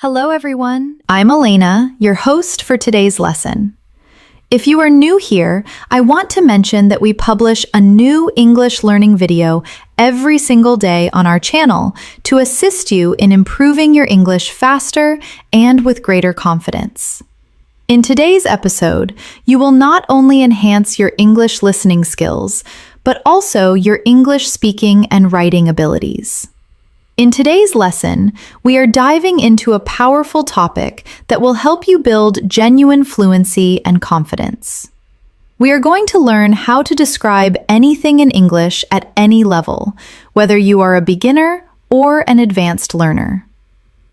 Hello everyone, I'm Elena, your host for today's lesson. If you are new here, I want to mention that we publish a new English learning video every single day on our channel to assist you in improving your English faster and with greater confidence. In today's episode, you will not only enhance your English listening skills, but also your English speaking and writing abilities. In today's lesson, we are diving into a powerful topic that will help you build genuine fluency and confidence. We are going to learn how to describe anything in English at any level, whether you are a beginner or an advanced learner.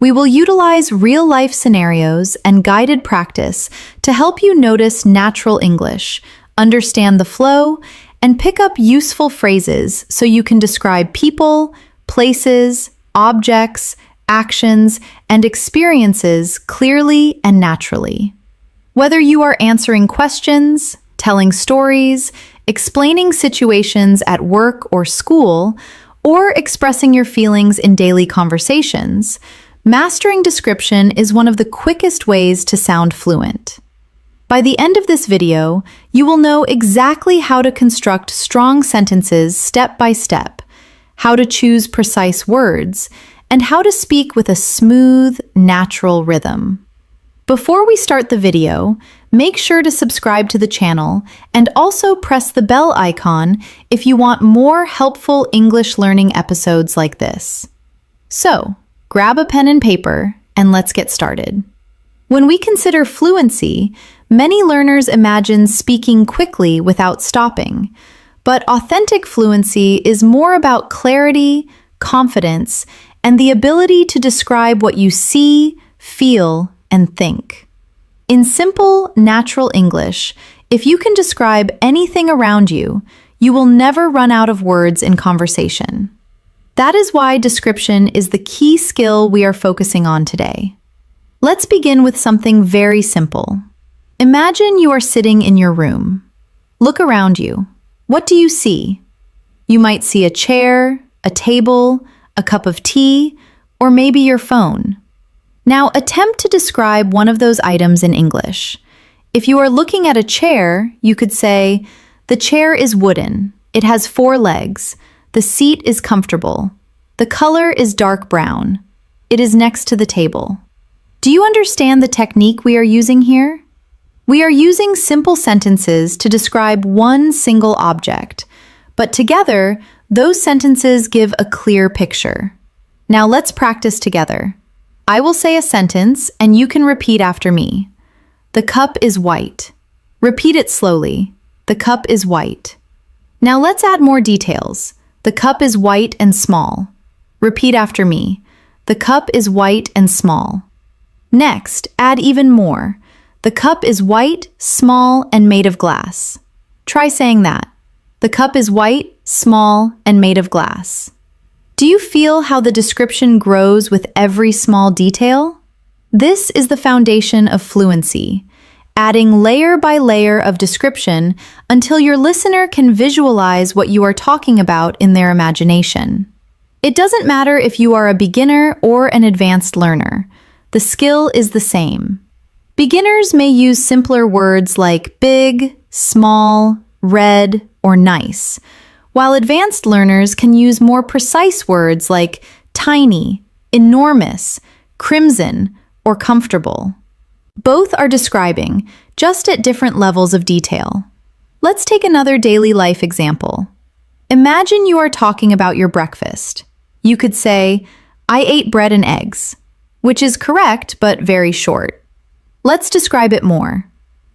We will utilize real-life scenarios and guided practice to help you notice natural English, understand the flow, and pick up useful phrases so you can describe people, places, objects, actions, and experiences clearly and naturally. Whether you are answering questions, telling stories, explaining situations at work or school, or expressing your feelings in daily conversations, mastering description is one of the quickest ways to sound fluent. By the end of this video, you will know exactly how to construct strong sentences step by step, how to choose precise words, and how to speak with a smooth, natural rhythm. Before we start the video, make sure to subscribe to the channel and also press the bell icon if you want more helpful English learning episodes like this. So, grab a pen and paper and let's get started. When we consider fluency, many learners imagine speaking quickly without stopping. But authentic fluency is more about clarity, confidence, and the ability to describe what you see, feel, and think. In simple, natural English, if you can describe anything around you, you will never run out of words in conversation. That is why description is the key skill we are focusing on today. Let's begin with something very simple. Imagine you are sitting in your room. Look around you. What do you see? You might see a chair, a table, a cup of tea, or maybe your phone. Now attempt to describe one of those items in English. If you are looking at a chair, you could say, "The chair is wooden. It has 4 legs. The seat is comfortable. The color is dark brown. It is next to the table." Do you understand the technique we are using here? We are using simple sentences to describe one single object, but together, those sentences give a clear picture. Now let's practice together. I will say a sentence and you can repeat after me. The cup is white. Repeat it slowly. The cup is white. Now let's add more details. The cup is white and small. Repeat after me. The cup is white and small. Next, add even more. The cup is white, small, and made of glass. Try saying that. The cup is white, small, and made of glass. Do you feel how the description grows with every small detail? This is the foundation of fluency, adding layer by layer of description until your listener can visualize what you are talking about in their imagination. It doesn't matter if you are a beginner or an advanced learner. The skill is the same. Beginners may use simpler words like big, small, red, or nice, while advanced learners can use more precise words like tiny, enormous, crimson, or comfortable. Both are describing, just at different levels of detail. Let's take another daily life example. Imagine you are talking about your breakfast. You could say, "I ate bread and eggs," which is correct but very short. Let's describe it more.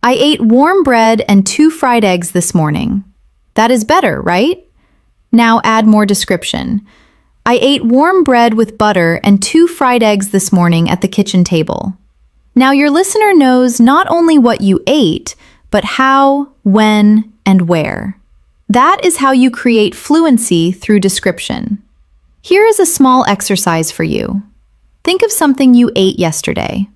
I ate warm bread and 2 fried eggs this morning. That is better, right? Now add more description. I ate warm bread with butter and 2 fried eggs this morning at the kitchen table. Now your listener knows not only what you ate, but how, when, and where. That is how you create fluency through description. Here is a small exercise for you. Think of something you ate yesterday.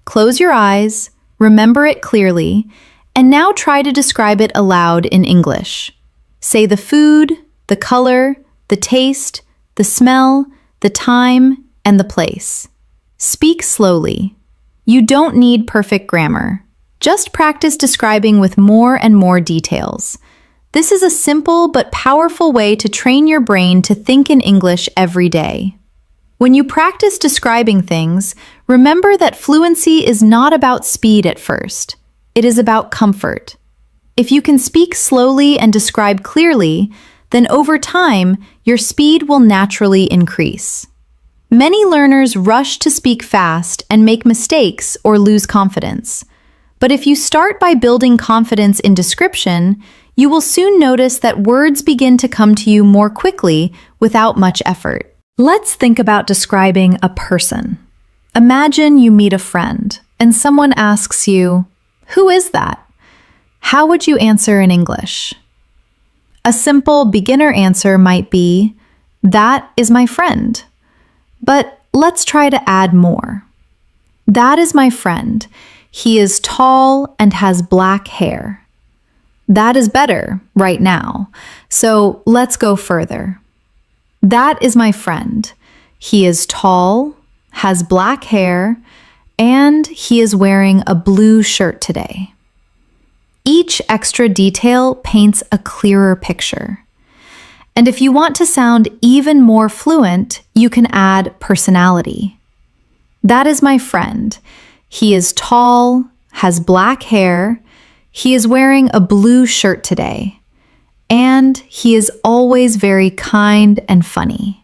Close your eyes, remember it clearly, and now try to describe it aloud in English. Say the food, the color, the taste, the smell, the time, and the place. Speak slowly. You don't need perfect grammar. Just practice describing with more and more details. This is a simple but powerful way to train your brain to think in English every day. When you practice describing things, remember that fluency is not about speed at first. It is about comfort. If you can speak slowly and describe clearly, then over time, your speed will naturally increase. Many learners rush to speak fast and make mistakes or lose confidence. But if you start by building confidence in description, you will soon notice that words begin to come to you more quickly without much effort. Let's think about describing a person. Imagine you meet a friend and someone asks you, "Who is that?" How would you answer in English? A simple beginner answer might be, "That is my friend." But let's try to add more. That is my friend. He is tall and has black hair. That is better right now. So let's go further. That is my friend. He is tall, has black hair, and he is wearing a blue shirt today. Each extra detail paints a clearer picture. And if you want to sound even more fluent, you can add personality. That is my friend. He is tall, has black hair, he is wearing a blue shirt today, and he is always very kind and funny.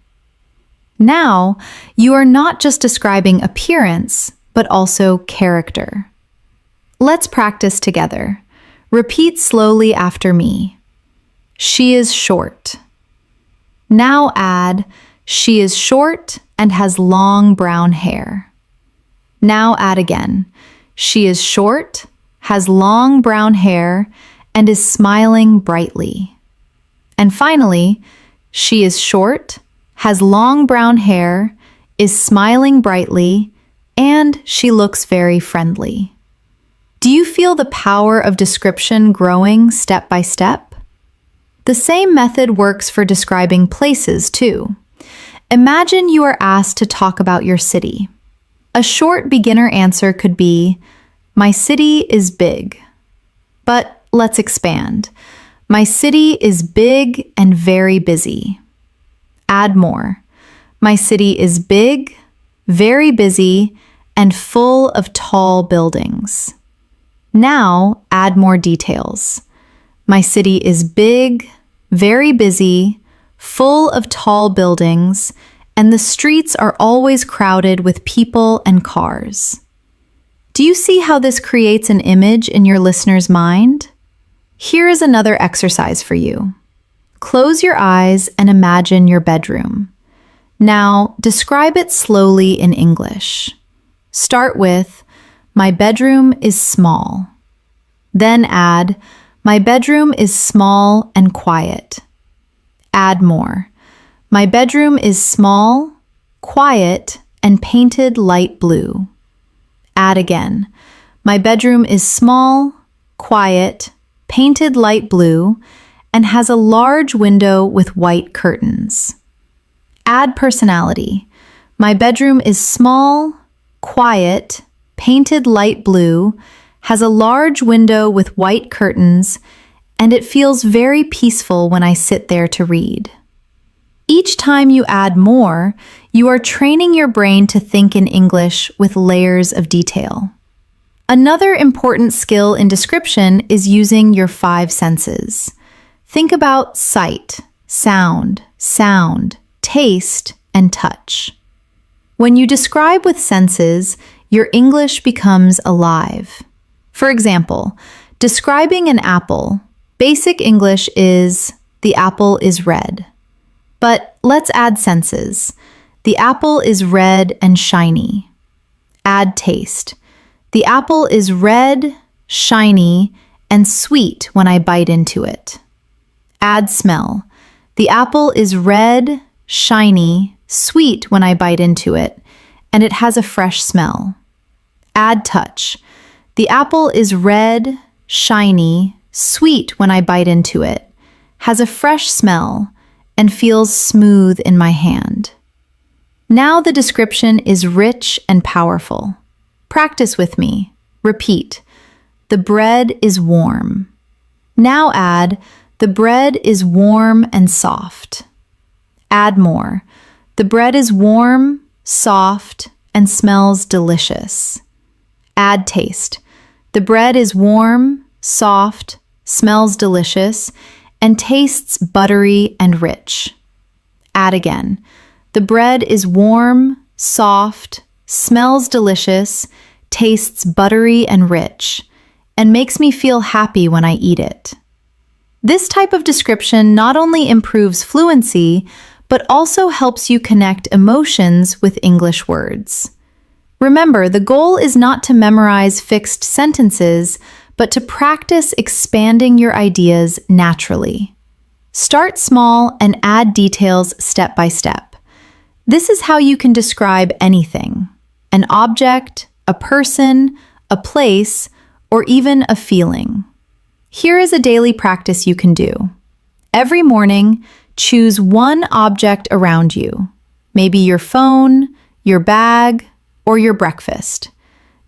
Now, you are not just describing appearance, but also character. Let's practice together. Repeat slowly after me. She is short. Now add, she is short and has long brown hair. Now add again, she is short, has long brown hair, and is smiling brightly. And finally, she is short, has long brown hair, is smiling brightly, and she looks very friendly. Do you feel the power of description growing step by step? The same method works for describing places, too. Imagine you are asked to talk about your city. A short beginner answer could be, "My city is big." But let's expand. My city is big and very busy. Add more. My city is big, very busy, and full of tall buildings. Now add more details. My city is big, very busy, full of tall buildings, and the streets are always crowded with people and cars. Do you see how this creates an image in your listener's mind? Here is another exercise for you. Close your eyes and imagine your bedroom. Now, describe it slowly in English. Start with, "My bedroom is small." Then add, "My bedroom is small and quiet." Add more. "My bedroom is small, quiet, and painted light blue." Add again. "My bedroom is small, quiet, painted light blue, and has a large window with white curtains." Add personality. "My bedroom is small, quiet, painted light blue, has a large window with white curtains, and it feels very peaceful when I sit there to read." Each time you add more, you are training your brain to think in English with layers of detail. Another important skill in description is using your 5 senses. Think about sight, sound, taste, and touch. When you describe with senses, your English becomes alive. For example, describing an apple, basic English is, "The apple is red." But let's add senses. The apple is red and shiny. Add taste. The apple is red, shiny, and sweet when I bite into it. Add smell. The apple is red, shiny, sweet when I bite into it, and it has a fresh smell. Add touch. The apple is red, shiny, sweet when I bite into it, has a fresh smell, and feels smooth in my hand. Now the description is rich and powerful. Practice with me. Repeat. The bread is warm. Now add, the bread is warm and soft. Add more. The bread is warm, soft, and smells delicious. Add taste. The bread is warm, soft, smells delicious, and tastes buttery and rich. Add again. The bread is warm, soft, smells delicious, tastes buttery and rich, and makes me feel happy when I eat it. This type of description not only improves fluency, but also helps you connect emotions with English words. Remember, the goal is not to memorize fixed sentences, but to practice expanding your ideas naturally. Start small and add details step by step. This is how you can describe anything: an object, a person, a place, or even a feeling. Here is a daily practice you can do. Every morning, choose one object around you, maybe your phone, your bag, or your breakfast.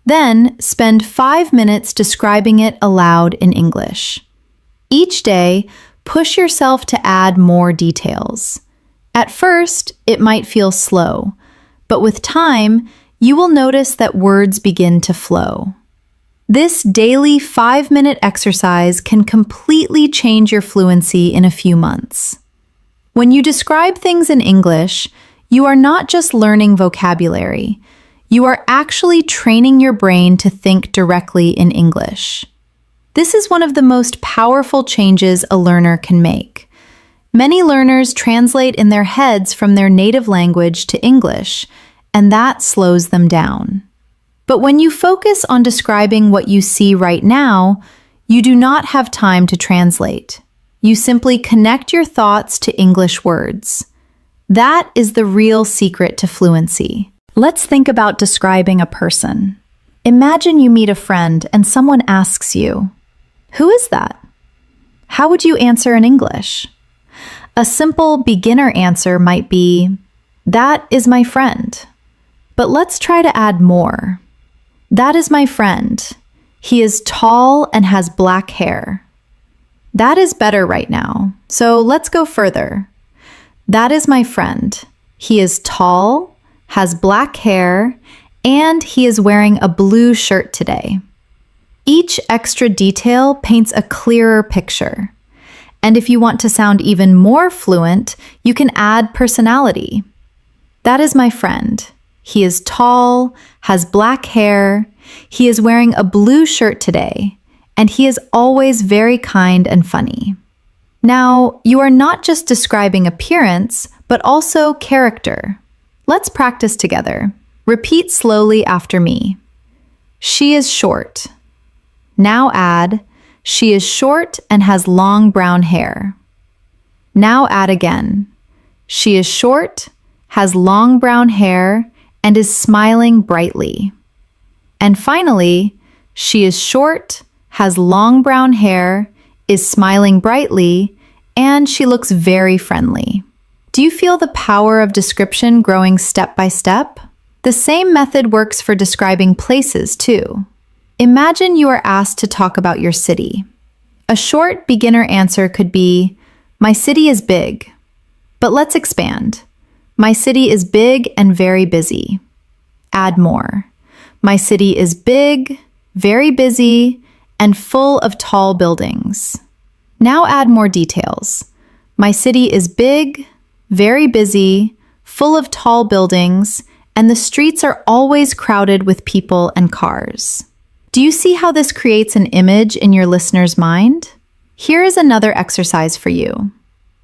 Then spend 5 minutes describing it aloud in English. Each day, push yourself to add more details. At first, it might feel slow, but with time, you will notice that words begin to flow. This daily 5-minute exercise can completely change your fluency in a few months. When you describe things in English, you are not just learning vocabulary. You are actually training your brain to think directly in English. This is one of the most powerful changes a learner can make. Many learners translate in their heads from their native language to English, and that slows them down. But when you focus on describing what you see right now, you do not have time to translate. You simply connect your thoughts to English words. That is the real secret to fluency. Let's think about describing a person. Imagine you meet a friend and someone asks you, "Who is that?" How would you answer in English? A simple beginner answer might be, "That is my friend." But let's try to add more. That is my friend. He is tall and has black hair. That is better right now, so let's go further. That is my friend. He is tall, has black hair, and he is wearing a blue shirt today. Each extra detail paints a clearer picture. And if you want to sound even more fluent, you can add personality. That is my friend. He is tall, has black hair, he is wearing a blue shirt today, and he is always very kind and funny. Now, you are not just describing appearance, but also character. Let's practice together. Repeat slowly after me. She is short. Now add, she is short and has long brown hair. Now add again. She is short, has long brown hair, and is smiling brightly. And finally, she is short, has long brown hair, is smiling brightly, and she looks very friendly. Do you feel the power of description growing step by step? The same method works for describing places too. Imagine you are asked to talk about your city. A short beginner answer could be, "My city is big." But let's expand. My city is big and very busy. Add more. My city is big, very busy, and full of tall buildings. Now add more details. My city is big, very busy, full of tall buildings, and the streets are always crowded with people and cars. Do you see how this creates an image in your listener's mind? Here is another exercise for you.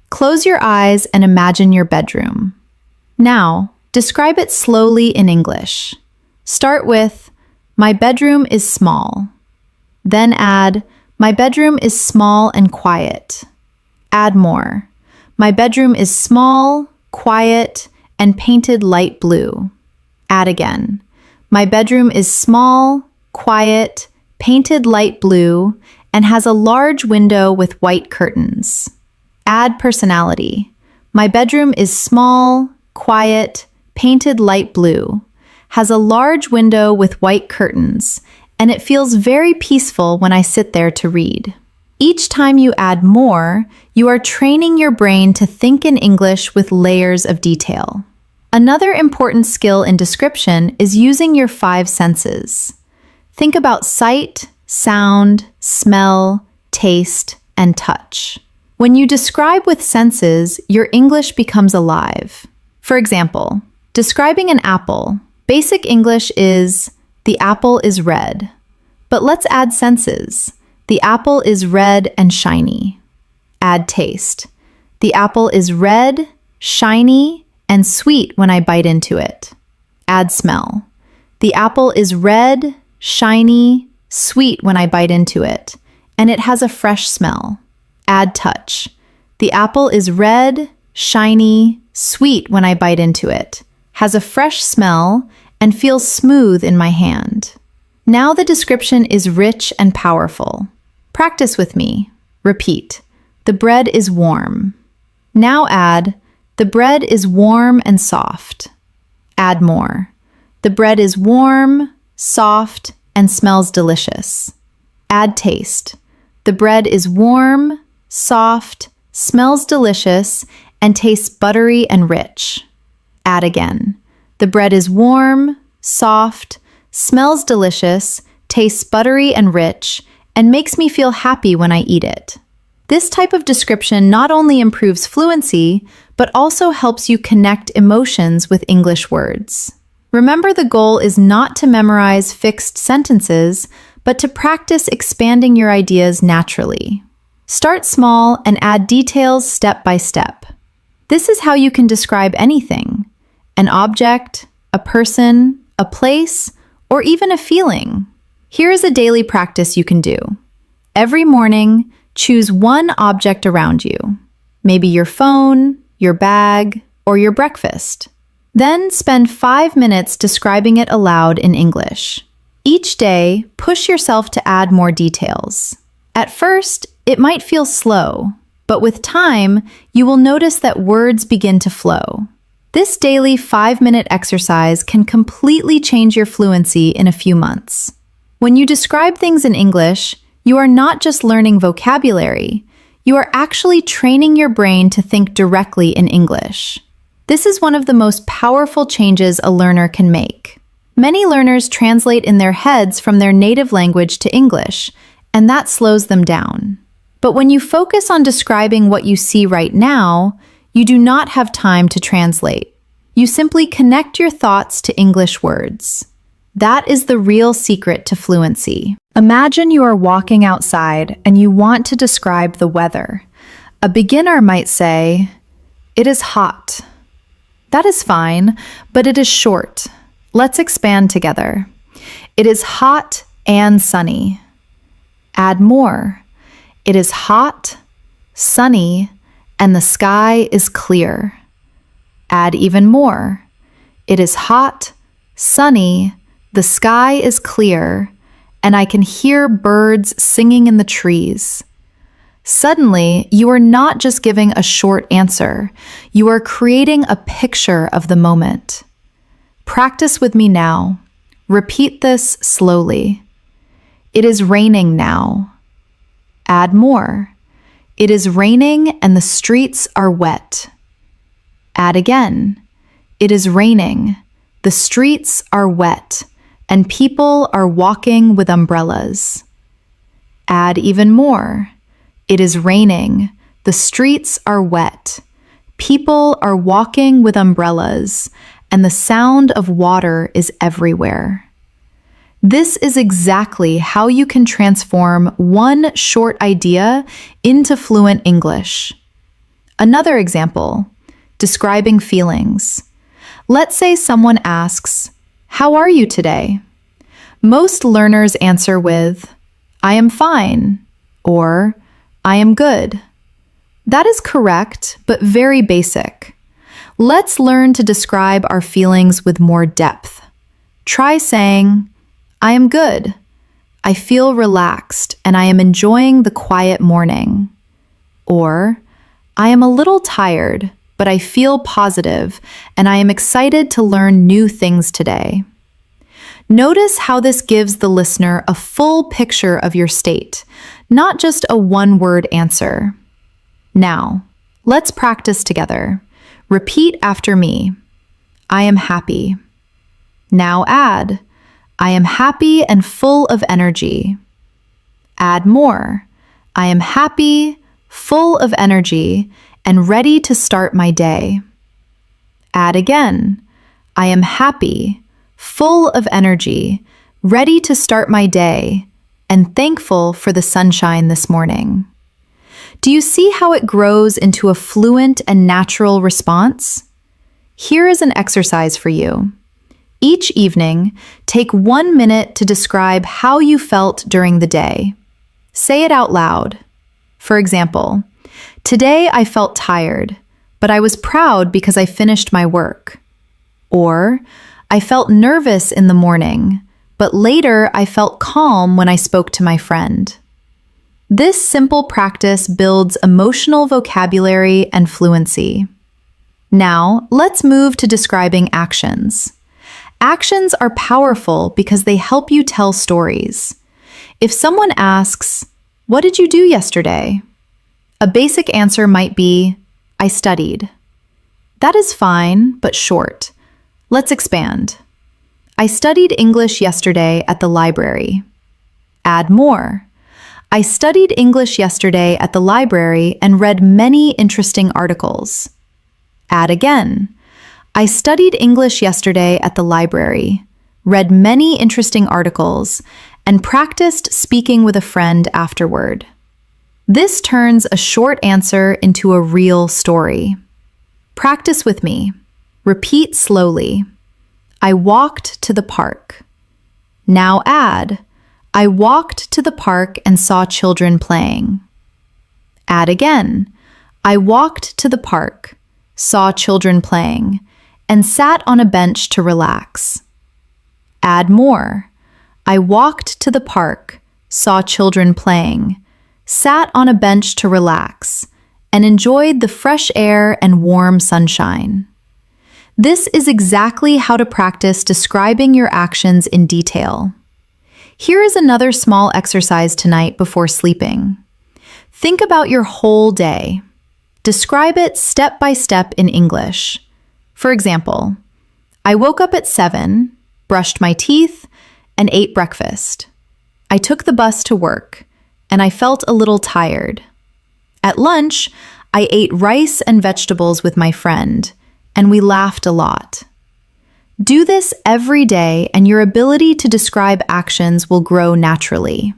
Close your eyes and imagine your bedroom. Now, describe it slowly in English. Start with, "My bedroom is small." Then add, "My bedroom is small and quiet." Add more. "My bedroom is small, quiet, and painted light blue." Add again. "My bedroom is small, quiet, painted light blue, and has a large window with white curtains." Add personality. "My bedroom is small, quiet, painted light blue, has a large window with white curtains, and it feels very peaceful when I sit there to read. Each time you add more, you are training your brain to think in English with layers of detail. Another important skill in description is using your 5 senses. Think about sight, sound, smell, taste, and touch. When you describe with senses, your English becomes alive. For example, describing an apple, basic English is, the apple is red. But let's add senses. The apple is red and shiny. Add taste. The apple is red, shiny, and sweet when I bite into it. Add smell. The apple is red, shiny, sweet when I bite into it, and it has a fresh smell. Add touch. The apple is red, shiny, sweet when I bite into it, has a fresh smell, and feels smooth in my hand. Now the description is rich and powerful. Practice with me. Repeat. The bread is warm. Now add, the bread is warm and soft. Add more. The bread is warm, soft, and smells delicious. Add taste. The bread is warm, soft, smells delicious, and tastes buttery and rich. Add again. The bread is warm, soft, smells delicious, tastes buttery and rich, and makes me feel happy when I eat it. This type of description not only improves fluency, but also helps you connect emotions with English words. Remember, the goal is not to memorize fixed sentences, but to practice expanding your ideas naturally. Start small and add details step by step. This is how you can describe anything: an object, a person, a place, or even a feeling. Here is a daily practice you can do. Every morning, choose one object around you, maybe your phone, your bag, or your breakfast. Then spend 5 minutes describing it aloud in English. Each day, push yourself to add more details. At first, it might feel slow, but with time, you will notice that words begin to flow. This daily 5-minute exercise can completely change your fluency in a few months. When you describe things in English, you are not just learning vocabulary, you are actually training your brain to think directly in English. This is one of the most powerful changes a learner can make. Many learners translate in their heads from their native language to English, and that slows them down. But when you focus on describing what you see right now, you do not have time to translate. You simply connect your thoughts to English words. That is the real secret to fluency. Imagine you are walking outside and you want to describe the weather. A beginner might say, "It is hot." That is fine, but it is short. Let's expand together. It is hot and sunny. Add more. It is hot, sunny, and the sky is clear. Add even more. It is hot, sunny, the sky is clear, and I can hear birds singing in the trees. Suddenly, you are not just giving a short answer, you are creating a picture of the moment. Practice with me now. Repeat this slowly. It is raining now. Add more. It is raining and the streets are wet. Add again. It is raining. The streets are wet and people are walking with umbrellas. Add even more. It is raining. The streets are wet. People are walking with umbrellas and the sound of water is everywhere. This is exactly how you can transform one short idea into fluent English. Another example, describing feelings. Let's say someone asks, "How are you today?" Most learners answer with, "I am fine," or "I am good." That is correct, but very basic. Let's learn to describe our feelings with more depth. Try saying, "I am good. I feel relaxed and I am enjoying the quiet morning." Or, "I am a little tired, but I feel positive and I am excited to learn new things today. Notice how this gives the listener a full picture of your state, not just a one-word answer. Now, let's practice together. Repeat after me. I am happy. Now add, I am happy and full of energy. Add more. I am happy, full of energy, and ready to start my day. Add again. I am happy, full of energy, ready to start my day, and thankful for the sunshine this morning. Do you see how it grows into a fluent and natural response? Here is an exercise for you. Each evening, take 1 minute to describe how you felt during the day. Say it out loud. For example, today I felt tired, but I was proud because I finished my work. Or, I felt nervous in the morning, but later I felt calm when I spoke to my friend. This simple practice builds emotional vocabulary and fluency. Now, let's move to describing actions. Actions are powerful because they help you tell stories. If someone asks, "What did you do yesterday?" a basic answer might be, "I studied." That is fine, but short. Let's expand. I studied English yesterday at the library. Add more. I studied English yesterday at the library and read many interesting articles. Add again. I studied English yesterday at the library, read many interesting articles, and practiced speaking with a friend afterward. This turns a short answer into a real story. Practice with me. Repeat slowly. I walked to the park. Now add, I walked to the park and saw children playing. Add again. I walked to the park, saw children playing, and sat on a bench to relax. Add more. I walked to the park, saw children playing, sat on a bench to relax, and enjoyed the fresh air and warm sunshine. This is exactly how to practice describing your actions in detail. Here is another small exercise tonight before sleeping. Think about your whole day. Describe it step by step in English. For example, I woke up at 7, brushed my teeth, and ate breakfast. I took the bus to work, and I felt a little tired. At lunch, I ate rice and vegetables with my friend, and we laughed a lot. Do this every day, and your ability to describe actions will grow naturally.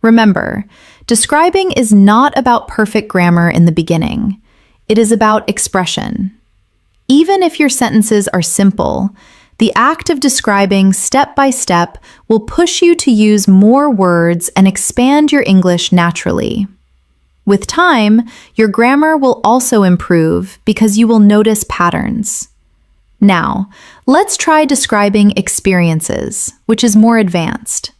Remember, describing is not about perfect grammar in the beginning. It is about expression. Even if your sentences are simple, the act of describing step by step will push you to use more words and expand your English naturally. With time, your grammar will also improve because you will notice patterns. Now, let's try describing experiences, which is more advanced.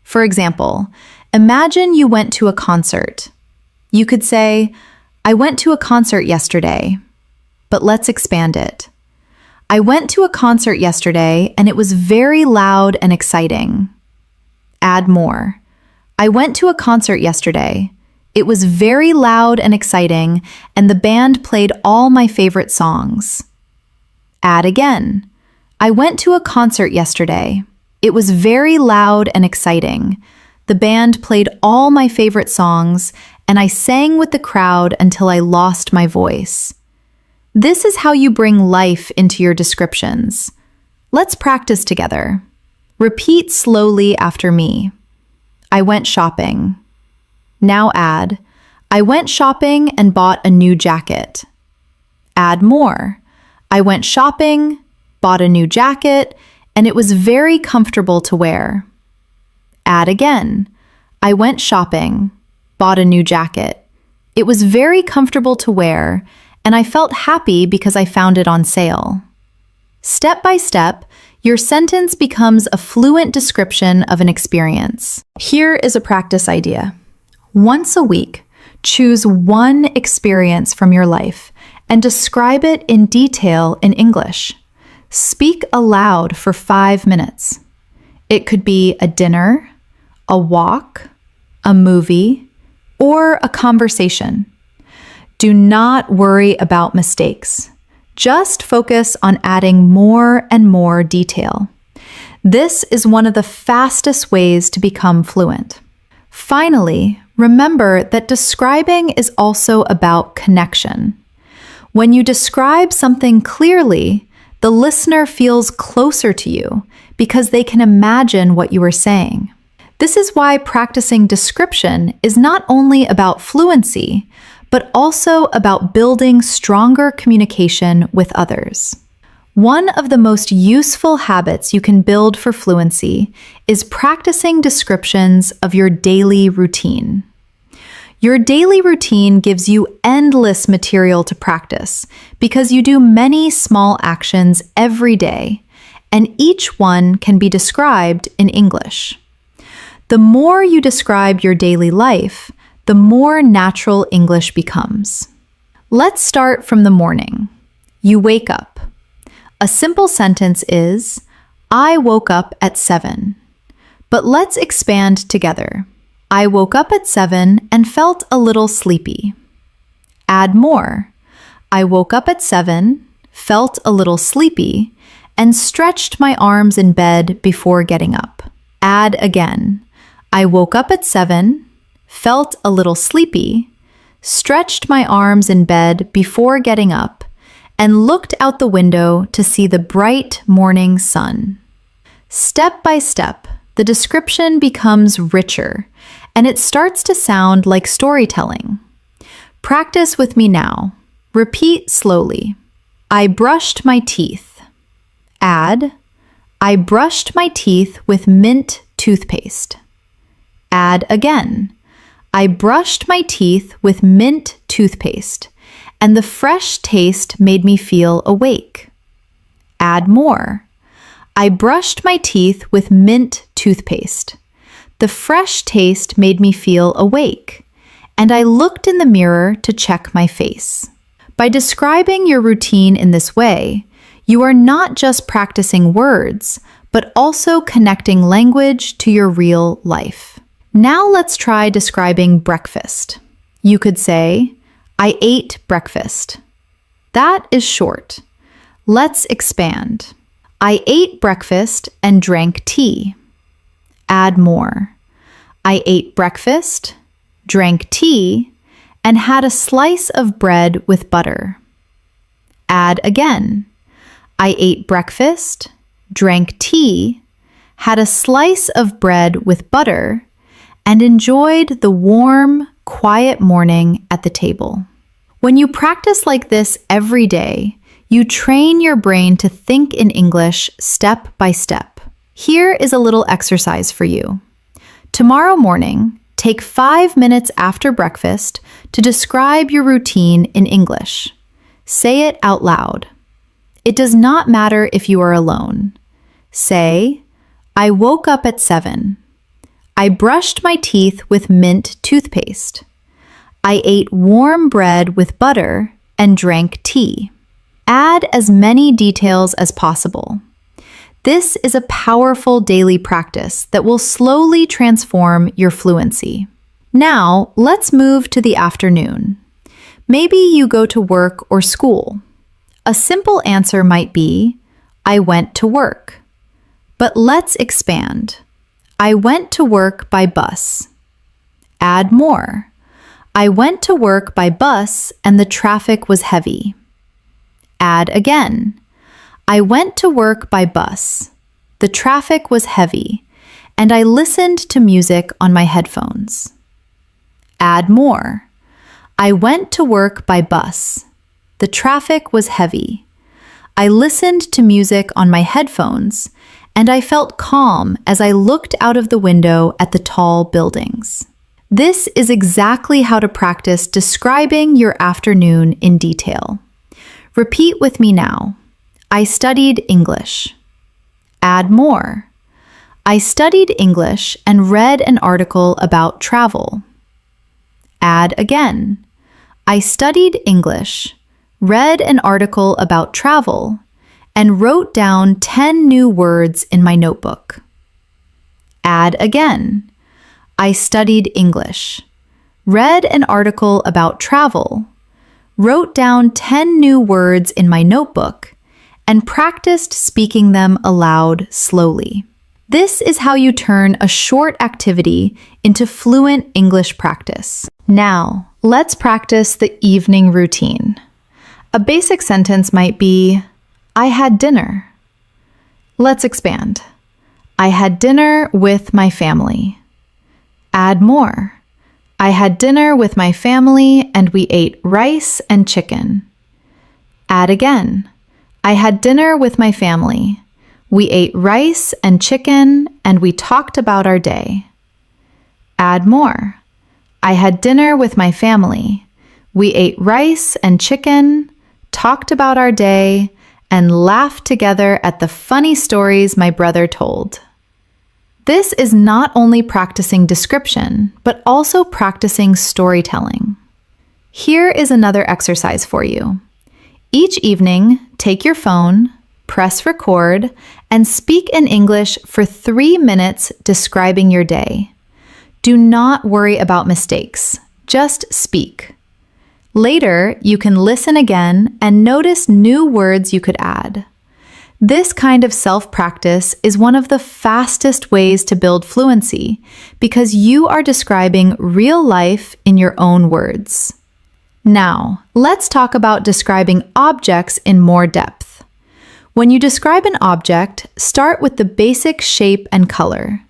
For example, imagine you went to a concert. You could say, I went to a concert yesterday. But let's expand it. I went to a concert yesterday and it was very loud and exciting. Add more. I went to a concert yesterday. It was very loud and exciting, and the band played all my favorite songs. Add again. I went to a concert yesterday. It was very loud and exciting. The band played all my favorite songs, and I sang with the crowd until I lost my voice. This is how you bring life into your descriptions. Let's practice together. Repeat slowly after me. I went shopping. Now add, I went shopping and bought a new jacket. Add more. I went shopping, bought a new jacket, and it was very comfortable to wear. Add again. I went shopping, bought a new jacket. It was very comfortable to wear, and I felt happy because I found it on sale. Step by step, your sentence becomes a fluent description of an experience. Here is a practice idea. Once a week, choose one experience from your life and describe it in detail in English. Speak aloud for 5 minutes. It could be a dinner, a walk, a movie, or a conversation. Do not worry about mistakes. Just focus on adding more and more detail. This is one of the fastest ways to become fluent. Finally, remember that describing is also about connection. When you describe something clearly, the listener feels closer to you because they can imagine what you are saying. This is why practicing description is not only about fluency, but also about building stronger communication with others. One of the most useful habits you can build for fluency is practicing descriptions of your daily routine. Your daily routine gives you endless material to practice because you do many small actions every day, and each one can be described in English. The more you describe your daily life, the more natural English becomes. Let's start from the morning. You wake up. A simple sentence is, I woke up at 7. But let's expand together. I woke up at 7 and felt a little sleepy. Add more. I woke up at 7, felt a little sleepy, and stretched my arms in bed before getting up. Add again. I woke up at 7, felt a little sleepy, stretched my arms in bed before getting up, and looked out the window to see the bright morning sun. Step by step, the description becomes richer, and it starts to sound like storytelling. Practice with me now. Repeat slowly. I brushed my teeth. Add, I brushed my teeth with mint toothpaste. Add again. I brushed my teeth with mint toothpaste, and the fresh taste made me feel awake. Add more. I brushed my teeth with mint toothpaste. The fresh taste made me feel awake, and I looked in the mirror to check my face. By describing your routine in this way, you are not just practicing words, but also connecting language to your real life. Now let's try describing breakfast. You could say, I ate breakfast. That is short. Let's expand. I ate breakfast and drank tea. Add more. I ate breakfast, drank tea, and had a slice of bread with butter. Add again. I ate breakfast, drank tea, had a slice of bread with butter, and enjoyed the warm, quiet morning at the table. When you practice like this every day, you train your brain to think in English step by step. Here is a little exercise for you. Tomorrow morning, take 5 minutes after breakfast to describe your routine in English. Say it out loud. It does not matter if you are alone. Say, I woke up at 7. I brushed my teeth with mint toothpaste. I ate warm bread with butter and drank tea. Add as many details as possible. This is a powerful daily practice that will slowly transform your fluency. Now, let's move to the afternoon. Maybe you go to work or school. A simple answer might be, I went to work. But let's expand. I went to work by bus. Add more. I went to work by bus and the traffic was heavy. Add again. I went to work by bus. The traffic was heavy, and I listened to music on my headphones. Add more. I went to work by bus. The traffic was heavy. I listened to music on my headphones, and I felt calm as I looked out of the window at the tall buildings. This is exactly how to practice describing your afternoon in detail. Repeat with me now. I studied English. Add more. I studied English and read an article about travel. Add again. I studied English, read an article about travel, and wrote down 10 new words in my notebook. Add again. I studied English, read an article about travel, wrote down 10 new words in my notebook, and practiced speaking them aloud slowly. This is how you turn a short activity into fluent English practice. Now, let's practice the evening routine. A basic sentence might be, I had dinner. Let's expand. I had dinner with my family. Add more. I had dinner with my family and we ate rice and chicken. Add again. I had dinner with my family. We ate rice and chicken and we talked about our day. Add more. I had dinner with my family. We ate rice and chicken, talked about our day, and laughed together at the funny stories my brother told. This is not only practicing description, but also practicing storytelling. Here is another exercise for you. Each evening, take your phone, press record, and speak in English for 3 minutes describing your day. Do not worry about mistakes. Just speak. Later, you can listen again and notice new words you could add. This kind of self-practice is one of the fastest ways to build fluency because you are describing real life in your own words. Now, let's talk about describing objects in more depth. When you describe an object, start with the basic shape and color.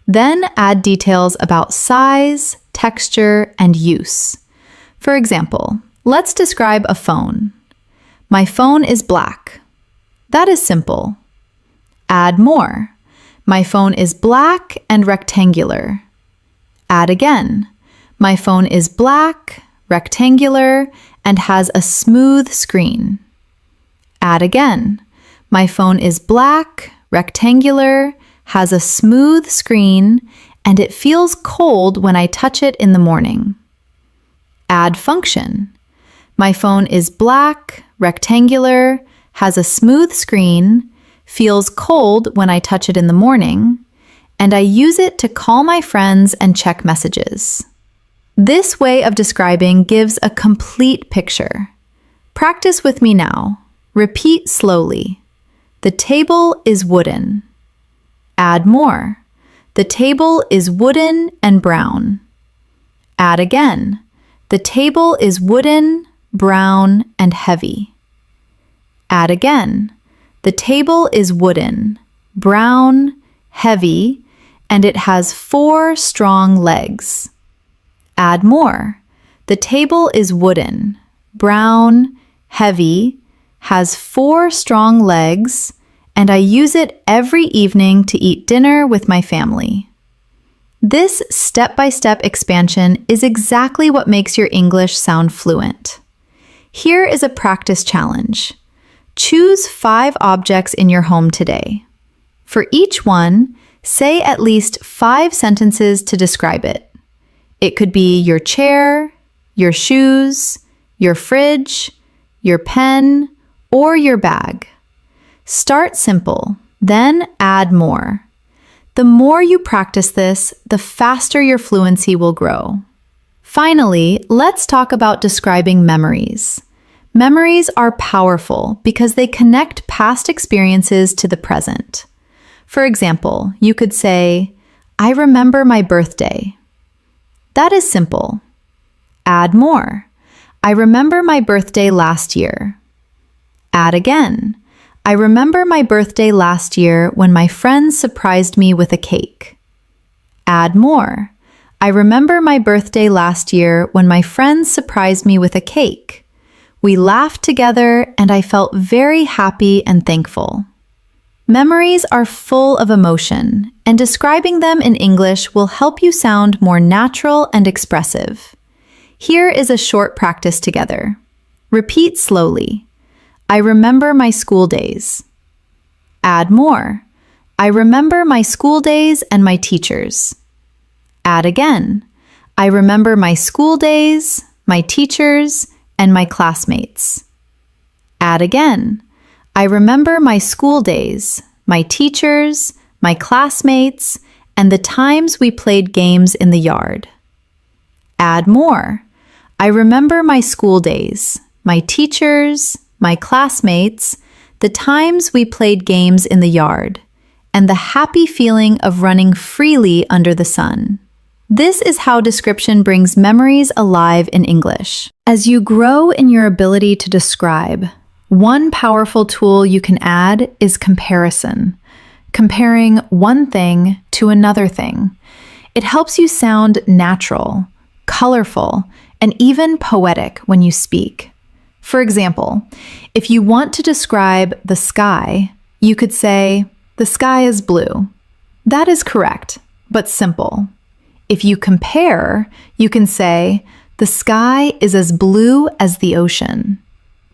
Then add details about size, texture, and use. For example, let's describe a phone. My phone is black. That is simple. Add more. My phone is black and rectangular. Add again. My phone is black, rectangular, and has a smooth screen. Add again. My phone is black, rectangular, has a smooth screen, and it feels cold when I touch it in the morning. Add function. My phone is black, rectangular, has a smooth screen, feels cold when I touch it in the morning, and I use it to call my friends and check messages. This way of describing gives a complete picture. Practice with me now. Repeat slowly. The table is wooden. Add more. The table is wooden and brown. Add again. The table is wooden, brown, and heavy. Add again. The table is wooden, brown, heavy, and it has 4 strong legs. Add more. The table is wooden, brown, heavy, has 4 strong legs, and I use it every evening to eat dinner with my family. This step-by-step expansion is exactly what makes your English sound fluent. Here is a practice challenge. Choose 5 objects in your home today. For each one, say at least 5 sentences to describe it. It could be your chair, your shoes, your fridge, your pen, or your bag. Start simple, then add more. The more you practice this, the faster your fluency will grow. Finally, let's talk about describing memories. Memories are powerful because they connect past experiences to the present. For example, you could say, I remember my birthday. That is simple. Add more. I remember my birthday last year. Add again. I remember my birthday last year when my friends surprised me with a cake. Add more. I remember my birthday last year when my friends surprised me with a cake. We laughed together and I felt very happy and thankful. Memories are full of emotion, and describing them in English will help you sound more natural and expressive. Here is a short practice together. Repeat slowly. I remember my school days. Add more. I remember my school days and my teachers. Add again. I remember my school days, my teachers, and my classmates. Add again. I remember my school days, my teachers, my classmates, and the times we played games in the yard. Add more. I remember my school days, my teachers, my classmates, the times we played games in the yard, and the happy feeling of running freely under the sun. This is how description brings memories alive in English. As you grow in your ability to describe, one powerful tool you can add is comparison. Comparing one thing to another thing. It helps you sound natural, colorful, and even poetic when you speak. For example, if you want to describe the sky, you could say, "The sky is blue." That is correct, but simple. If you compare, you can say, "The sky is as blue as the ocean."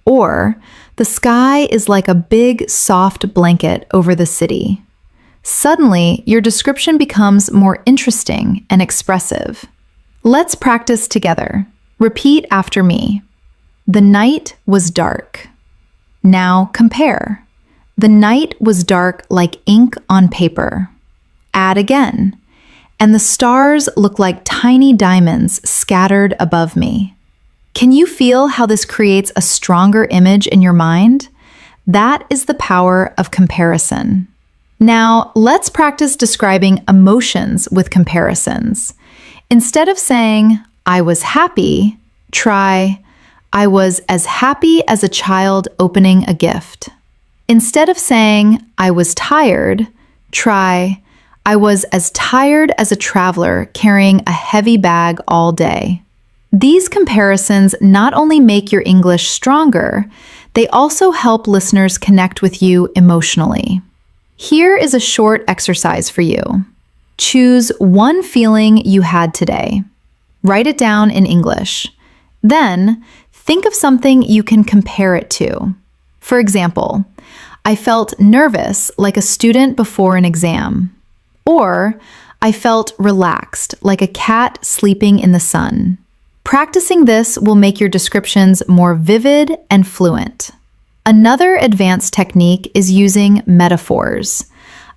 Or, "The sky is like a big, soft blanket over the city." Suddenly, your description becomes more interesting and expressive. Let's practice together. Repeat after me. The night was dark. Now compare. The night was dark like ink on paper. Add again. And the stars look like tiny diamonds scattered above me. Can you feel how this creates a stronger image in your mind? That is the power of comparison. Now, let's practice describing emotions with comparisons. Instead of saying, "I was happy," try, "I was as happy as a child opening a gift." Instead of saying, "I was tired," try, "I was as tired as a traveler carrying a heavy bag all day." These comparisons not only make your English stronger, they also help listeners connect with you emotionally. Here is a short exercise for you. Choose one feeling you had today. Write it down in English. Then, think of something you can compare it to. For example, I felt nervous like a student before an exam. Or, I felt relaxed like a cat sleeping in the sun. Practicing this will make your descriptions more vivid and fluent. Another advanced technique is using metaphors.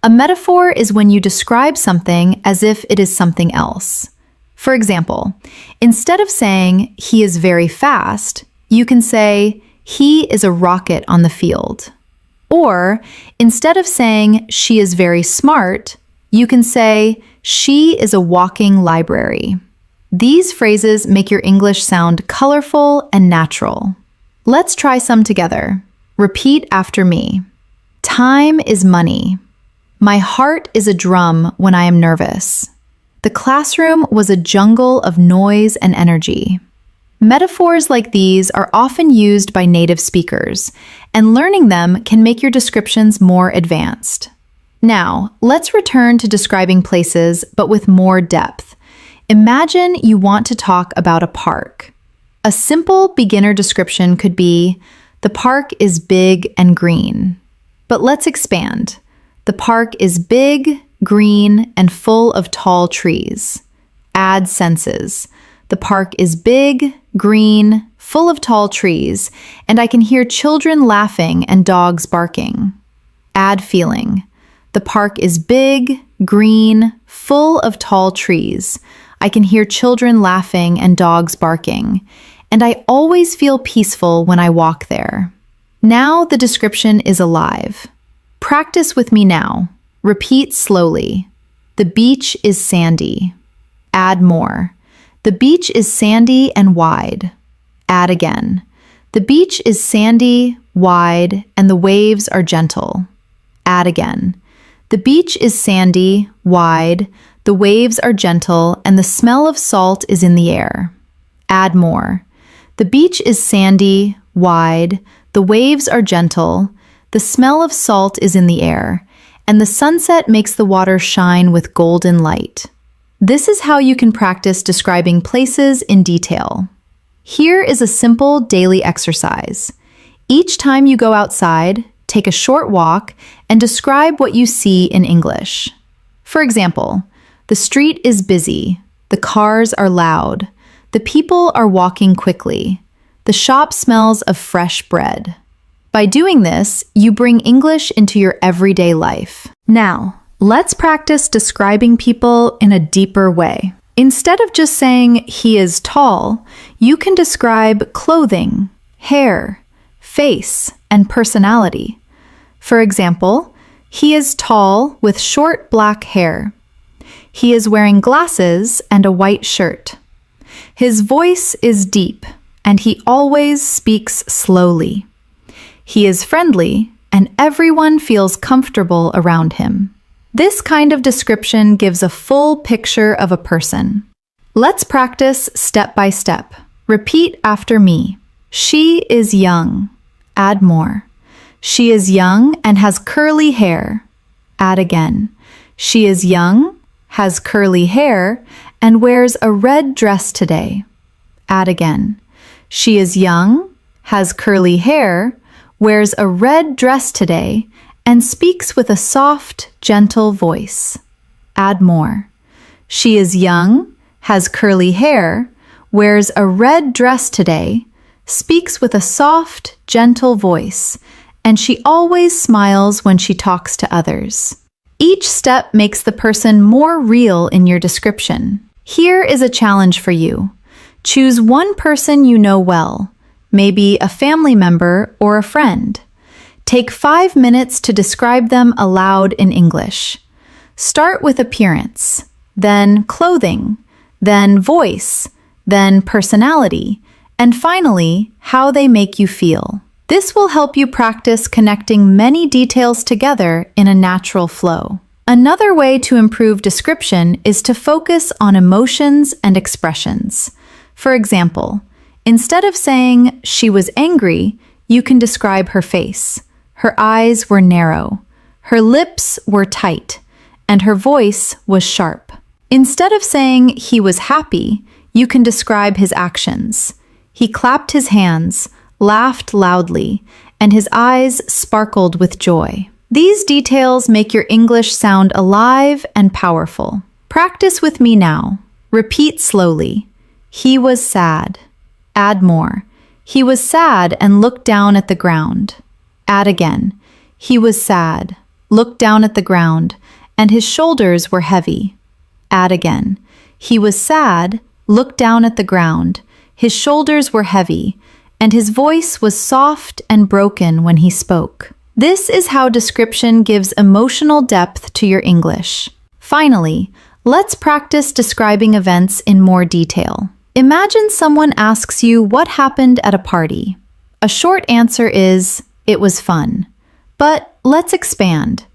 A metaphor is when you describe something as if it is something else. For example, instead of saying, "He is very fast," you can say, "He is a rocket on the field." Or, instead of saying, "She is very smart," you can say, "She is a walking library." These phrases make your English sound colorful and natural. Let's try some together. Repeat after me. Time is money. My heart is a drum when I am nervous. The classroom was a jungle of noise and energy. Metaphors like these are often used by native speakers, and learning them can make your descriptions more advanced. Now, let's return to describing places, but with more depth. Imagine you want to talk about a park. A simple beginner description could be, "The park is big and green." But let's expand. The park is big, green, and full of tall trees. Add senses. The park is big, green, full of tall trees, and I can hear children laughing and dogs barking. Add feeling. The park is big, green, full of tall trees. I can hear children laughing and dogs barking, and I always feel peaceful when I walk there. Now the description is alive. Practice with me now. Repeat slowly. The beach is sandy. Add more. The beach is sandy and wide. Add again. The beach is sandy, wide, and the waves are gentle. Add again. The beach is sandy, wide, the waves are gentle, and the smell of salt is in the air. Add more. The beach is sandy, wide, the waves are gentle, the smell of salt is in the air, and the sunset makes the water shine with golden light. This is how you can practice describing places in detail. Here is a simple daily exercise. Each time you go outside, take a short walk and describe what you see in English. For example, the street is busy, the cars are loud, the people are walking quickly, the shop smells of fresh bread. By doing this, you bring English into your everyday life. Now, let's practice describing people in a deeper way. Instead of just saying he is tall, you can describe clothing, hair, face, and personality. For example, he is tall with short black hair. He is wearing glasses and a white shirt. His voice is deep, and he always speaks slowly. He is friendly, and everyone feels comfortable around him. This kind of description gives a full picture of a person. Let's practice step by step. Repeat after me. She is young. Add more. She is young and has curly hair. Add again. She is young, has curly hair, and wears a red dress today. Add again. She is young, has curly hair, wears a red dress today, and speaks with a soft, gentle voice. Add more. She is young, has curly hair, wears a red dress today, speaks with a soft, gentle voice, and she always smiles when she talks to others. Each step makes the person more real in your description. Here is a challenge for you. Choose one person you know well, maybe a family member or a friend. Take 5 minutes to describe them aloud in English. Start with appearance, then clothing, then voice, then personality, and finally, how they make you feel. This will help you practice connecting many details together in a natural flow. Another way to improve description is to focus on emotions and expressions. For example, instead of saying she was angry, you can describe her face. Her eyes were narrow, her lips were tight, and her voice was sharp. Instead of saying he was happy, you can describe his actions. He clapped his hands, laughed loudly, and his eyes sparkled with joy. These details make your English sound alive and powerful. Practice with me now. Repeat slowly. He was sad. Add more. He was sad and looked down at the ground. Add again. He was sad, looked down at the ground, and his shoulders were heavy. Add again. He was sad, looked down at the ground, his shoulders were heavy, and his voice was soft and broken when he spoke. This is how description gives emotional depth to your English. Finally, let's practice describing events in more detail. Imagine someone asks you what happened at a party. A short answer is, it was fun. But let's expand.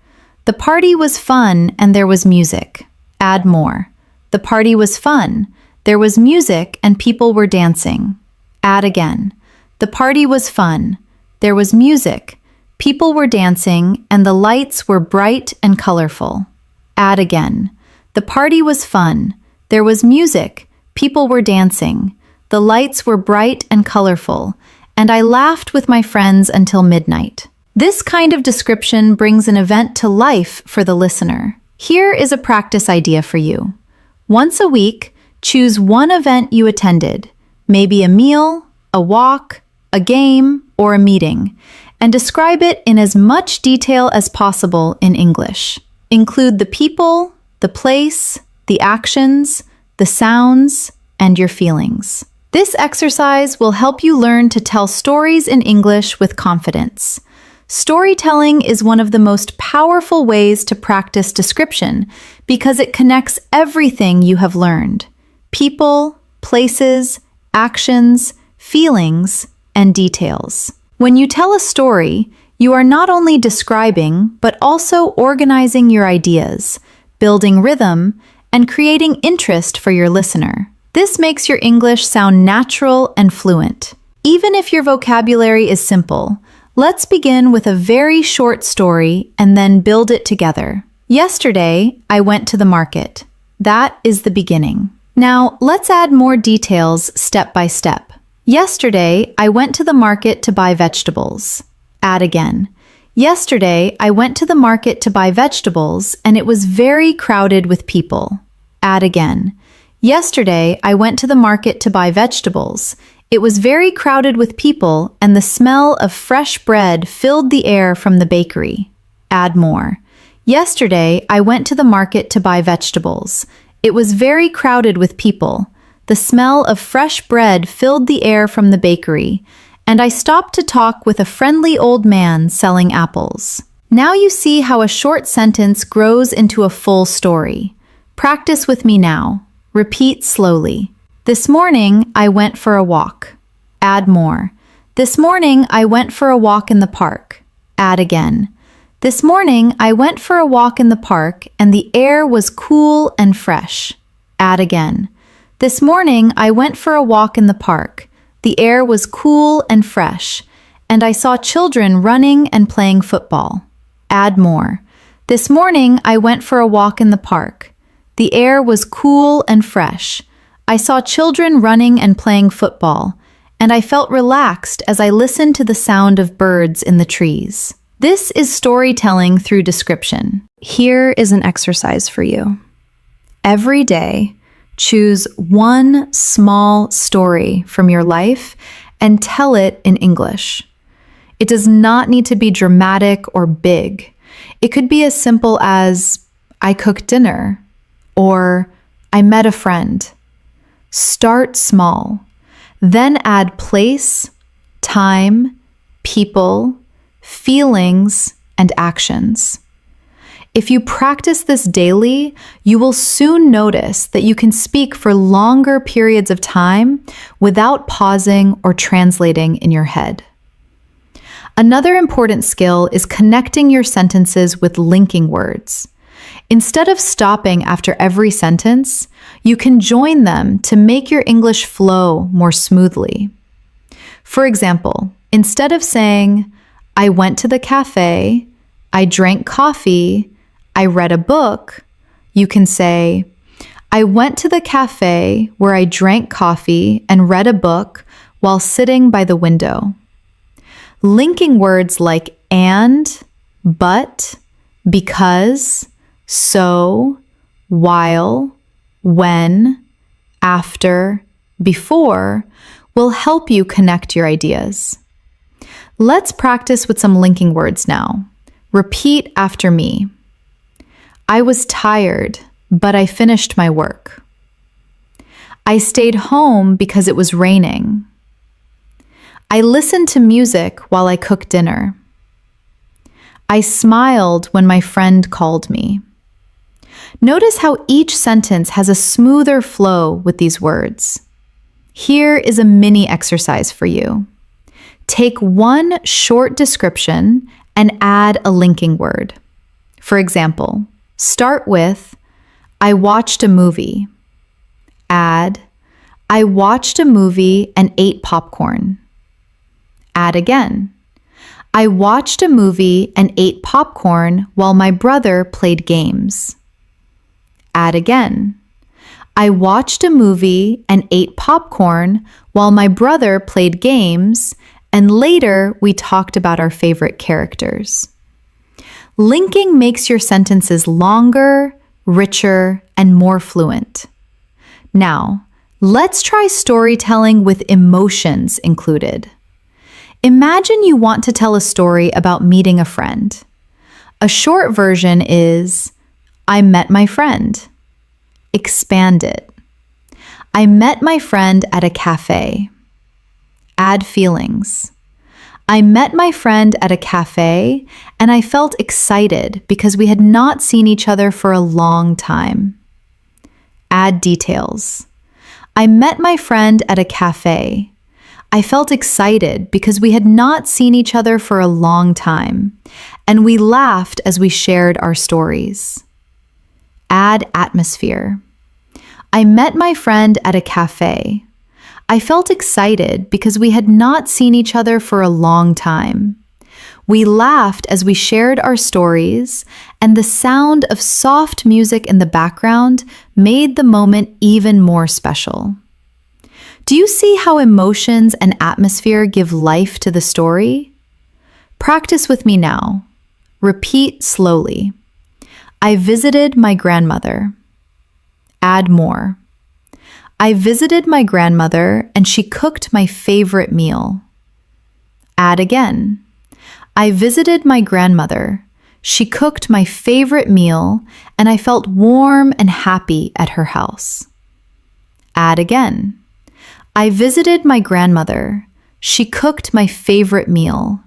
The party was fun and there was music. Add more. The party was fun. There was music and people were dancing. Add again. The party was fun. There was music. People were dancing and the lights were bright and colorful. Add again. The party was fun. There was music. People were dancing. The lights were bright and colorful, and I laughed with my friends until midnight. This kind of description brings an event to life for the listener. Here is a practice idea for you. Once a week, choose one event you attended, maybe a meal, a walk, a game, or a meeting, and describe it in as much detail as possible in English. Include the people, the place, the actions, the sounds, and your feelings. This exercise will help you learn to tell stories in English with confidence. Storytelling is one of the most powerful ways to practice description because it connects everything you have learned: people, places, actions, feelings, and details. When you tell a story, you are not only describing, but also organizing your ideas, building rhythm, and creating interest for your listener. This makes your English sound natural and fluent. Even if your vocabulary is simple, let's begin with a very short story and then build it together. Yesterday, I went to the market. That is the beginning. Now, let's add more details step by step. Yesterday, I went to the market to buy vegetables. Add again. Yesterday, I went to the market to buy vegetables and it was very crowded with people. Add again. Yesterday, I went to the market to buy vegetables. It was very crowded with people, and the smell of fresh bread filled the air from the bakery. Add more. Yesterday, I went to the market to buy vegetables. It was very crowded with people. The smell of fresh bread filled the air from the bakery, and I stopped to talk with a friendly old man selling apples. Now you see how a short sentence grows into a full story. Practice with me now. Repeat slowly. This morning, I went for a walk. Add more. This morning, I went for a walk in the park. Add again. This morning, I went for a walk in the park, and the air was cool and fresh. Add again. This morning, I went for a walk in the park. The air was cool and fresh, and I saw children running and playing football. Add more. This morning, I went for a walk in the park. The air was cool and fresh. I saw children running and playing football, and I felt relaxed as I listened to the sound of birds in the trees. This is storytelling through description. Here is an exercise for you. Every day, choose one small story from your life and tell it in English. It does not need to be dramatic or big. It could be as simple as, I cooked dinner, or I met a friend. Start small, then add place, time, people, feelings, and actions. If you practice this daily, you will soon notice that you can speak for longer periods of time without pausing or translating in your head. Another important skill is connecting your sentences with linking words. Instead of stopping after every sentence, you can join them to make your English flow more smoothly. For example, instead of saying, I went to the cafe, I drank coffee, I read a book, you can say, I went to the cafe where I drank coffee and read a book while sitting by the window. Linking words like and, but, because, so, while, when, after, before will help you connect your ideas. Let's practice with some linking words now. Repeat after me. I was tired, but I finished my work. I stayed home because it was raining. I listened to music while I cooked dinner. I smiled when my friend called me. Notice how each sentence has a smoother flow with these words. Here is a mini exercise for you. Take one short description and add a linking word. For example, start with, I watched a movie. Add, I watched a movie and ate popcorn. Add again. I watched a movie and ate popcorn while my brother played games. Add again. I watched a movie and ate popcorn while my brother played games, and later we talked about our favorite characters. Linking makes your sentences longer, richer, and more fluent. Now, let's try storytelling with emotions included. Imagine you want to tell a story about meeting a friend. A short version is, I met my friend. Expand it. I met my friend at a cafe. Add feelings. I met my friend at a cafe and I felt excited because we had not seen each other for a long time. Add details. I met my friend at a cafe. I felt excited because we had not seen each other for a long time, and we laughed as we shared our stories. Add atmosphere. I met my friend at a cafe. I felt excited because we had not seen each other for a long time. We laughed as we shared our stories, and the sound of soft music in the background made the moment even more special. Do you see how emotions and atmosphere give life to the story? Practice with me now. Repeat slowly. I visited my grandmother. Add more. I visited my grandmother and she cooked my favorite meal. Add again. I visited my grandmother. She cooked my favorite meal and I felt warm and happy at her house. Add again. I visited my grandmother. She cooked my favorite meal.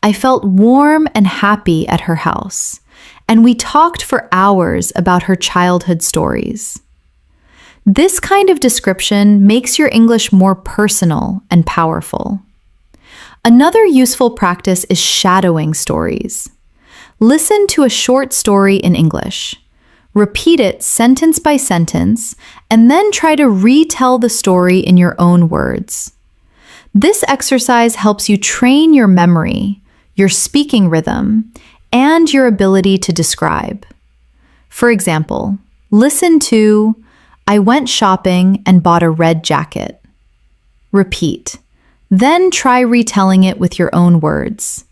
I felt warm and happy at her house, and we talked for hours about her childhood stories. This kind of description makes your English more personal and powerful. Another useful practice is shadowing stories. Listen to a short story in English. Repeat it sentence by sentence, and then try to retell the story in your own words. This exercise helps you train your memory, your speaking rhythm, and your ability to describe. For example, listen to, I went shopping and bought a red jacket. Repeat. Then try retelling it with your own words.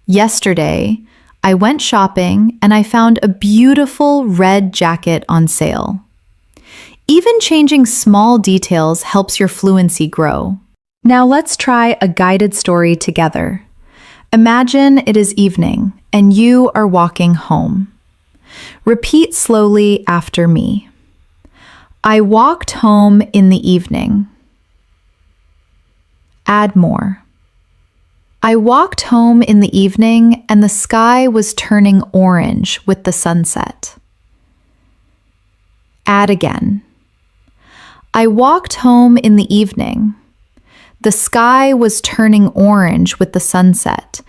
Yesterday, I went shopping and I found a beautiful red jacket on sale. Even changing small details helps your fluency grow. Now let's try a guided story together. Imagine it is evening and you are walking home. Repeat slowly after me. I walked home in the evening. Add more. I walked home in the evening and the sky was turning orange with the sunset. Add again. I walked home in the evening. The sky was turning orange with the sunset,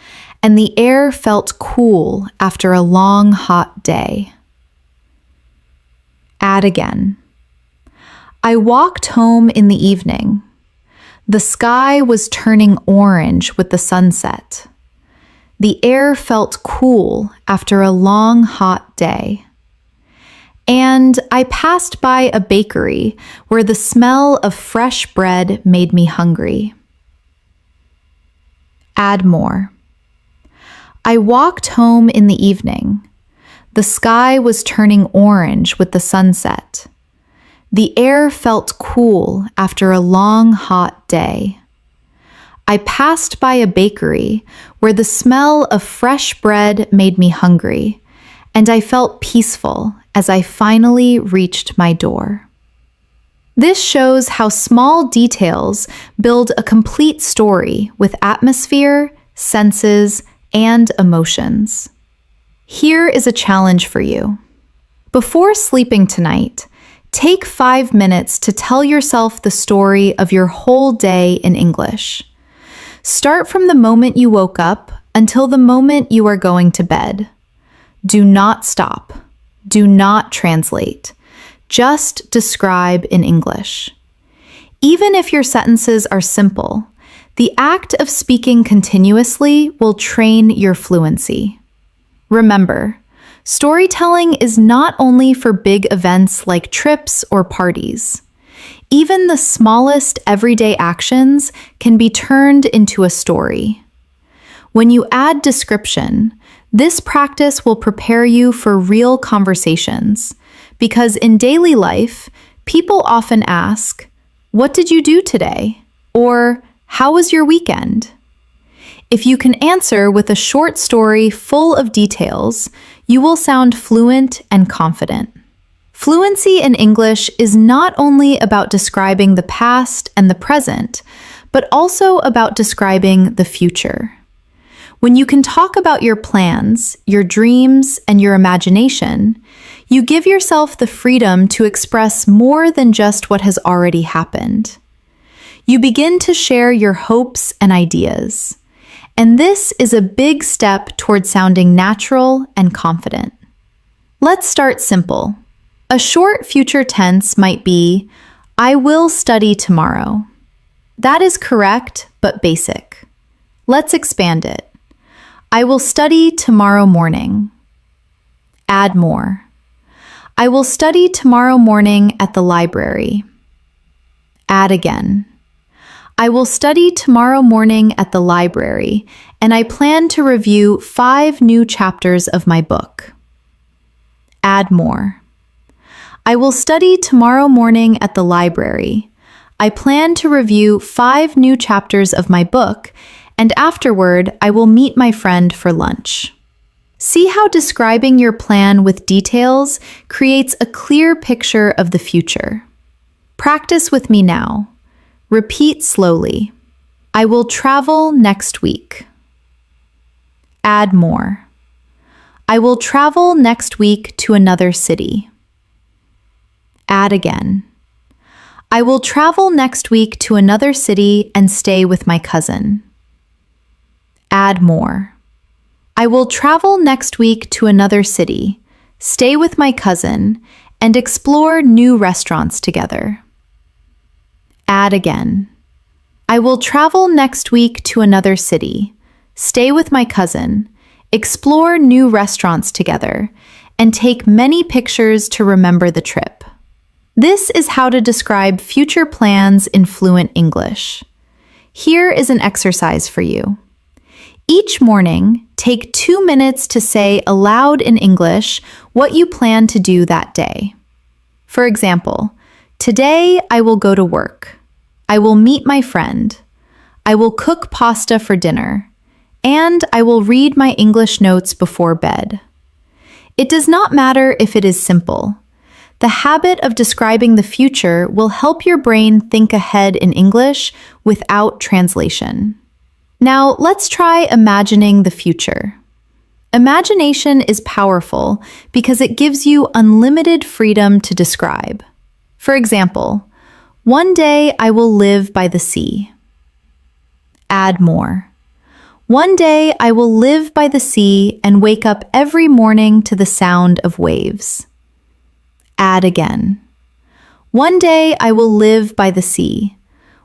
and the air felt cool after a long, hot day. Add again. I walked home in the evening. The sky was turning orange with the sunset. The air felt cool after a long, hot day. And I passed by a bakery where the smell of fresh bread made me hungry. Add more. I walked home in the evening. The sky was turning orange with the sunset. The air felt cool after a long, hot day. I passed by a bakery where the smell of fresh bread made me hungry, and I felt peaceful as I finally reached my door. This shows how small details build a complete story with atmosphere, senses, and emotions. Here is a challenge for you. Before sleeping tonight, take 5 minutes to tell yourself the story of your whole day in English. Start from the moment you woke up until the moment you are going to bed. Do not stop. Do not translate. Just describe in English. Even if your sentences are simple, the act of speaking continuously will train your fluency. Remember, storytelling is not only for big events like trips or parties. Even the smallest everyday actions can be turned into a story. When you add description, this practice will prepare you for real conversations, because in daily life, people often ask, "What did you do today?" or "How was your weekend?" If you can answer with a short story full of details, you will sound fluent and confident. Fluency in English is not only about describing the past and the present, but also about describing the future. When you can talk about your plans, your dreams, and your imagination, you give yourself the freedom to express more than just what has already happened. You begin to share your hopes and ideas. And this is a big step toward sounding natural and confident. Let's start simple. A short future tense might be, I will study tomorrow. That is correct, but basic. Let's expand it. I will study tomorrow morning. Add more. I will study tomorrow morning at the library. Add again. I will study tomorrow morning at the library, and I plan to review 5 new chapters of my book. Add more. I will study tomorrow morning at the library. I plan to review 5 new chapters of my book, and afterward, I will meet my friend for lunch. See how describing your plan with details creates a clear picture of the future. Practice with me now. Repeat slowly. I will travel next week. Add more. I will travel next week to another city. Add again. I will travel next week to another city and stay with my cousin. Add more. I will travel next week to another city, stay with my cousin, and explore new restaurants together. Add again. I will travel next week to another city, stay with my cousin, explore new restaurants together, and take many pictures to remember the trip. This is how to describe future plans in fluent English. Here is an exercise for you. Each morning, take 2 minutes to say aloud in English what you plan to do that day. For example, today I will go to work. I will meet my friend. I will cook pasta for dinner. And I will read my English notes before bed. It does not matter if it is simple. The habit of describing the future will help your brain think ahead in English without translation. Now, let's try imagining the future. Imagination is powerful because it gives you unlimited freedom to describe. For example, one day I will live by the sea. Add more. One day I will live by the sea and wake up every morning to the sound of waves. Add again. One day I will live by the sea,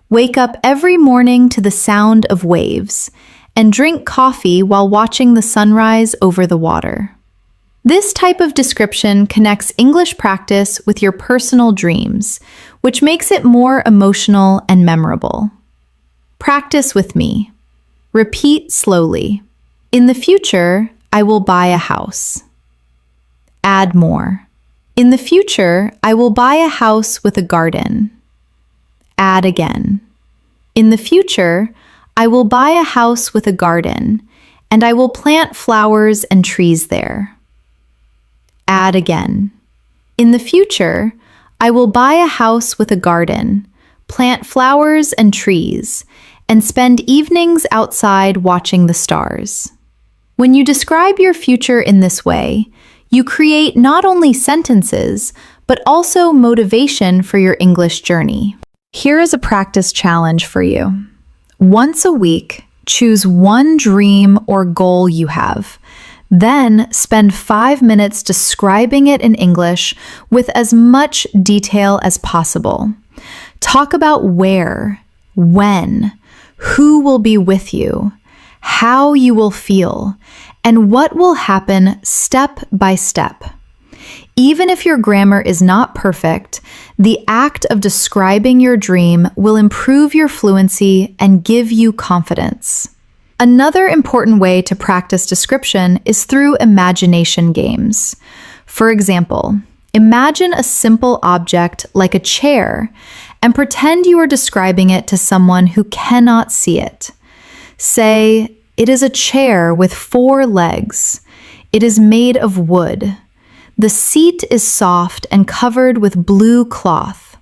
wake up every morning to the sound of waves, and drink coffee while watching the sunrise over the water. This type of description connects English practice with your personal dreams, which makes it more emotional and memorable. Practice with me. Repeat slowly. In the future, I will buy a house. Add more. In the future, I will buy a house with a garden. Add again. In the future, I will buy a house with a garden, and I will plant flowers and trees there. Add again. In the future, I will buy a house with a garden, plant flowers and trees, and spend evenings outside watching the stars. When you describe your future in this way, you create not only sentences, but also motivation for your English journey. Here is a practice challenge for you. Once a week, choose one dream or goal you have. Then spend 5 minutes describing it in English with as much detail as possible. Talk about where, when, who will be with you, how you will feel, and what will happen step by step. Even if your grammar is not perfect, the act of describing your dream will improve your fluency and give you confidence. Another important way to practice description is through imagination games. For example, imagine a simple object like a chair and pretend you are describing it to someone who cannot see it. Say, "It is a chair with 4 legs. It is made of wood. The seat is soft and covered with blue cloth.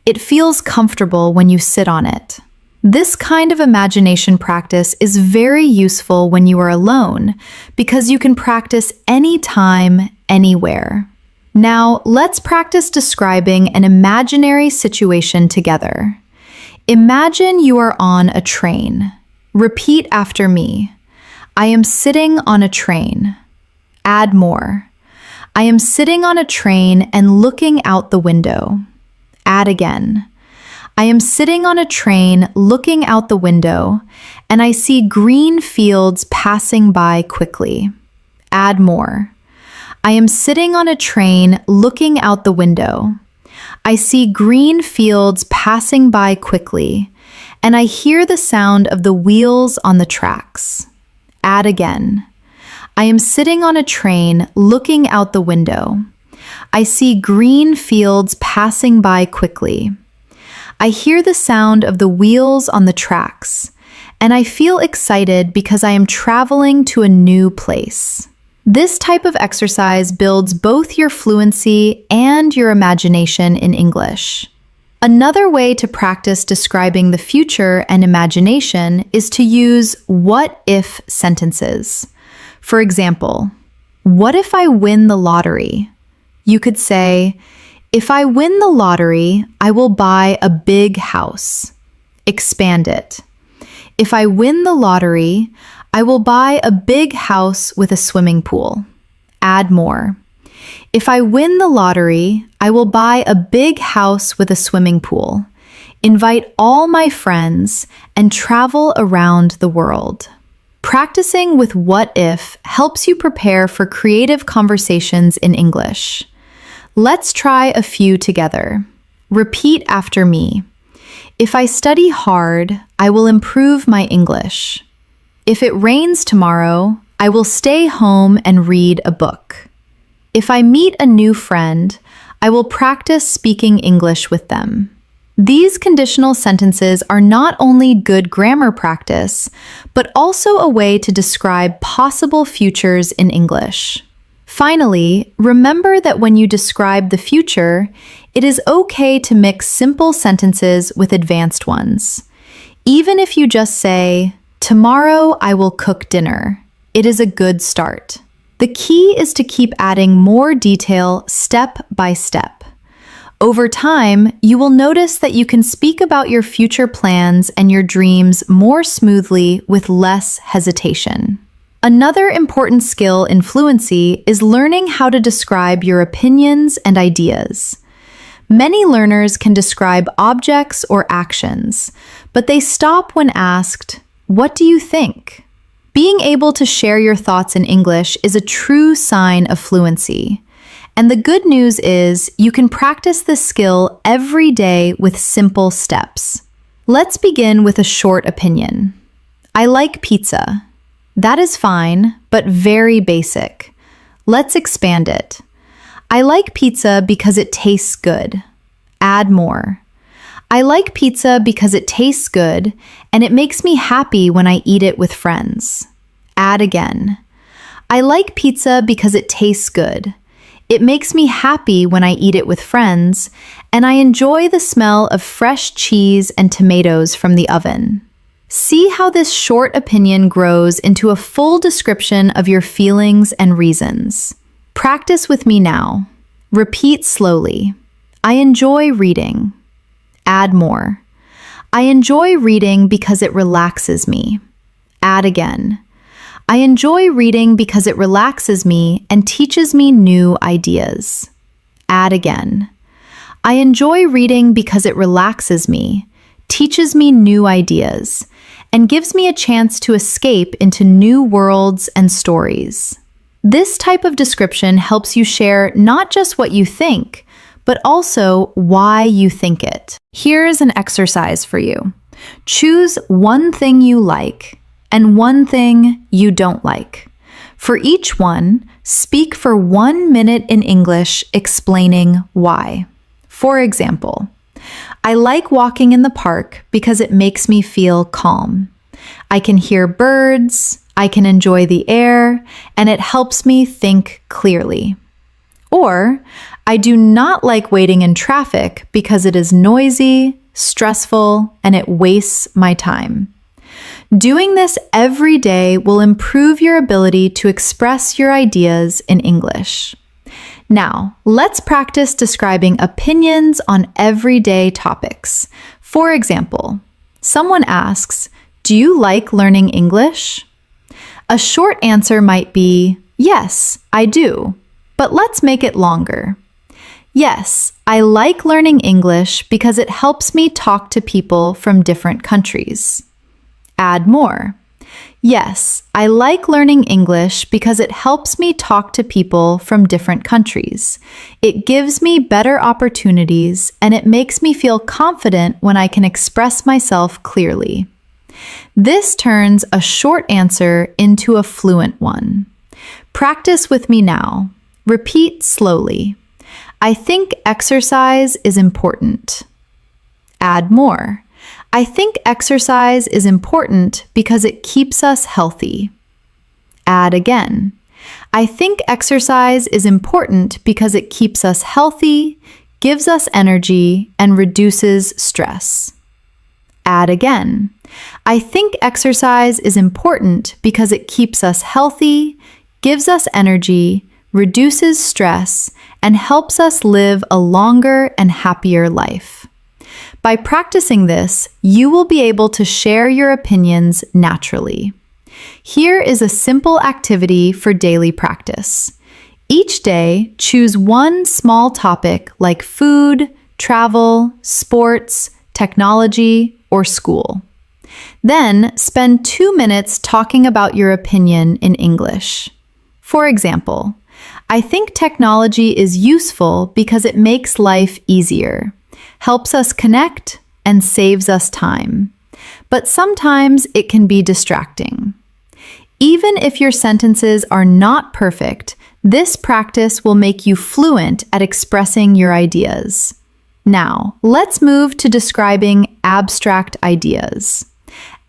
It feels comfortable when you sit on it." This kind of imagination practice is very useful when you are alone because you can practice anytime, anywhere. Now, let's practice describing an imaginary situation together. Imagine you are on a train. Repeat after me. I am sitting on a train. Add more. I am sitting on a train and looking out the window. Add again. I am sitting on a train looking out the window, and I see green fields passing by quickly. Add more. I am sitting on a train looking out the window. I see green fields passing by quickly, and I hear the sound of the wheels on the tracks. Add again. I am sitting on a train looking out the window. I see green fields passing by quickly. I hear the sound of the wheels on the tracks, and I feel excited because I am traveling to a new place. This type of exercise builds both your fluency and your imagination in English. Another way to practice describing the future and imagination is to use what-if sentences. For example, what if I win the lottery? You could say, if I win the lottery, I will buy a big house. Expand it. If I win the lottery, I will buy a big house with a swimming pool. Add more. If I win the lottery, I will buy a big house with a swimming pool, invite all my friends, and travel around the world. Practicing with what if helps you prepare for creative conversations in English. Let's try a few together. Repeat after me. If I study hard, I will improve my English. If it rains tomorrow, I will stay home and read a book. If I meet a new friend, I will practice speaking English with them. These conditional sentences are not only good grammar practice, but also a way to describe possible futures in English. Finally, remember that when you describe the future, it is okay to mix simple sentences with advanced ones. Even if you just say, tomorrow I will cook dinner, it is a good start. The key is to keep adding more detail step by step. Over time, you will notice that you can speak about your future plans and your dreams more smoothly with less hesitation. Another important skill in fluency is learning how to describe your opinions and ideas. Many learners can describe objects or actions, but they stop when asked, "What do you think?" Being able to share your thoughts in English is a true sign of fluency. And the good news is you can practice this skill every day with simple steps. Let's begin with a short opinion. I like pizza. That is fine, but very basic. Let's expand it. I like pizza because it tastes good. Add more. I like pizza because it tastes good and it makes me happy when I eat it with friends. Add again. I like pizza because it tastes good. It makes me happy when I eat it with friends, and I enjoy the smell of fresh cheese and tomatoes from the oven. See how this short opinion grows into a full description of your feelings and reasons. Practice with me now. Repeat slowly. I enjoy reading. Add more. I enjoy reading because it relaxes me. Add again. I enjoy reading because it relaxes me and teaches me new ideas. Add again. I enjoy reading because it relaxes me, teaches me new ideas, and gives me a chance to escape into new worlds and stories. This type of description helps you share not just what you think, but also why you think it. Here's an exercise for you. Choose one thing you like and one thing you don't like. For each one, speak for 1 minute in English explaining why. For example, I like walking in the park because it makes me feel calm. I can hear birds, I can enjoy the air, and it helps me think clearly. Or, I do not like waiting in traffic because it is noisy, stressful, and it wastes my time. Doing this every day will improve your ability to express your ideas in English. Now, let's practice describing opinions on everyday topics. For example, someone asks, "Do you like learning English?" A short answer might be, "Yes, I do." But let's make it longer. Yes, I like learning English because it helps me talk to people from different countries. Add more. Yes, I like learning English because it helps me talk to people from different countries. It gives me better opportunities and it makes me feel confident when I can express myself clearly. This turns a short answer into a fluent one. Practice with me now. Repeat slowly. I think exercise is important. Add more. I think exercise is important because it keeps us healthy. Add again. I think exercise is important because it keeps us healthy, gives us energy, and reduces stress. Add again. I think exercise is important because it keeps us healthy, gives us energy, reduces stress, and helps us live a longer and happier life. By practicing this, you will be able to share your opinions naturally. Here is a simple activity for daily practice. Each day, choose one small topic like food, travel, sports, technology, or school. Then, spend 2 minutes talking about your opinion in English. For example, I think technology is useful because it makes life easier, helps us connect, and saves us time. But sometimes it can be distracting. Even if your sentences are not perfect, this practice will make you fluent at expressing your ideas. Now, let's move to describing abstract ideas.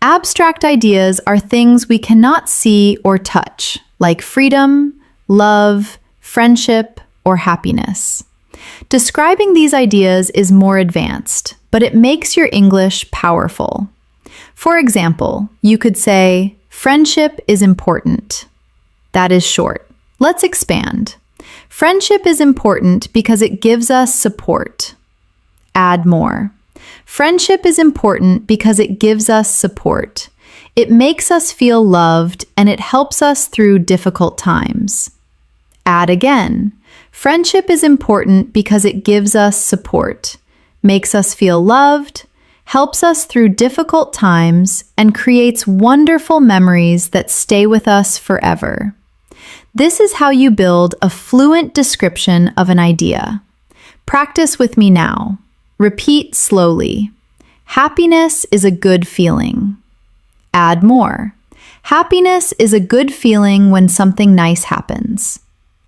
Abstract ideas are things we cannot see or touch, like freedom, love, friendship, or happiness. Describing these ideas is more advanced, but it makes your English powerful. For example, you could say, friendship is important. That is short. Let's expand. Friendship is important because it gives us support. Add more. Friendship is important because it gives us support. It makes us feel loved and it helps us through difficult times. Add again. Friendship is important because it gives us support, makes us feel loved, helps us through difficult times, and creates wonderful memories that stay with us forever. This is how you build a fluent description of an idea. Practice with me now. Repeat slowly. Happiness is a good feeling. Add more. Happiness is a good feeling when something nice happens.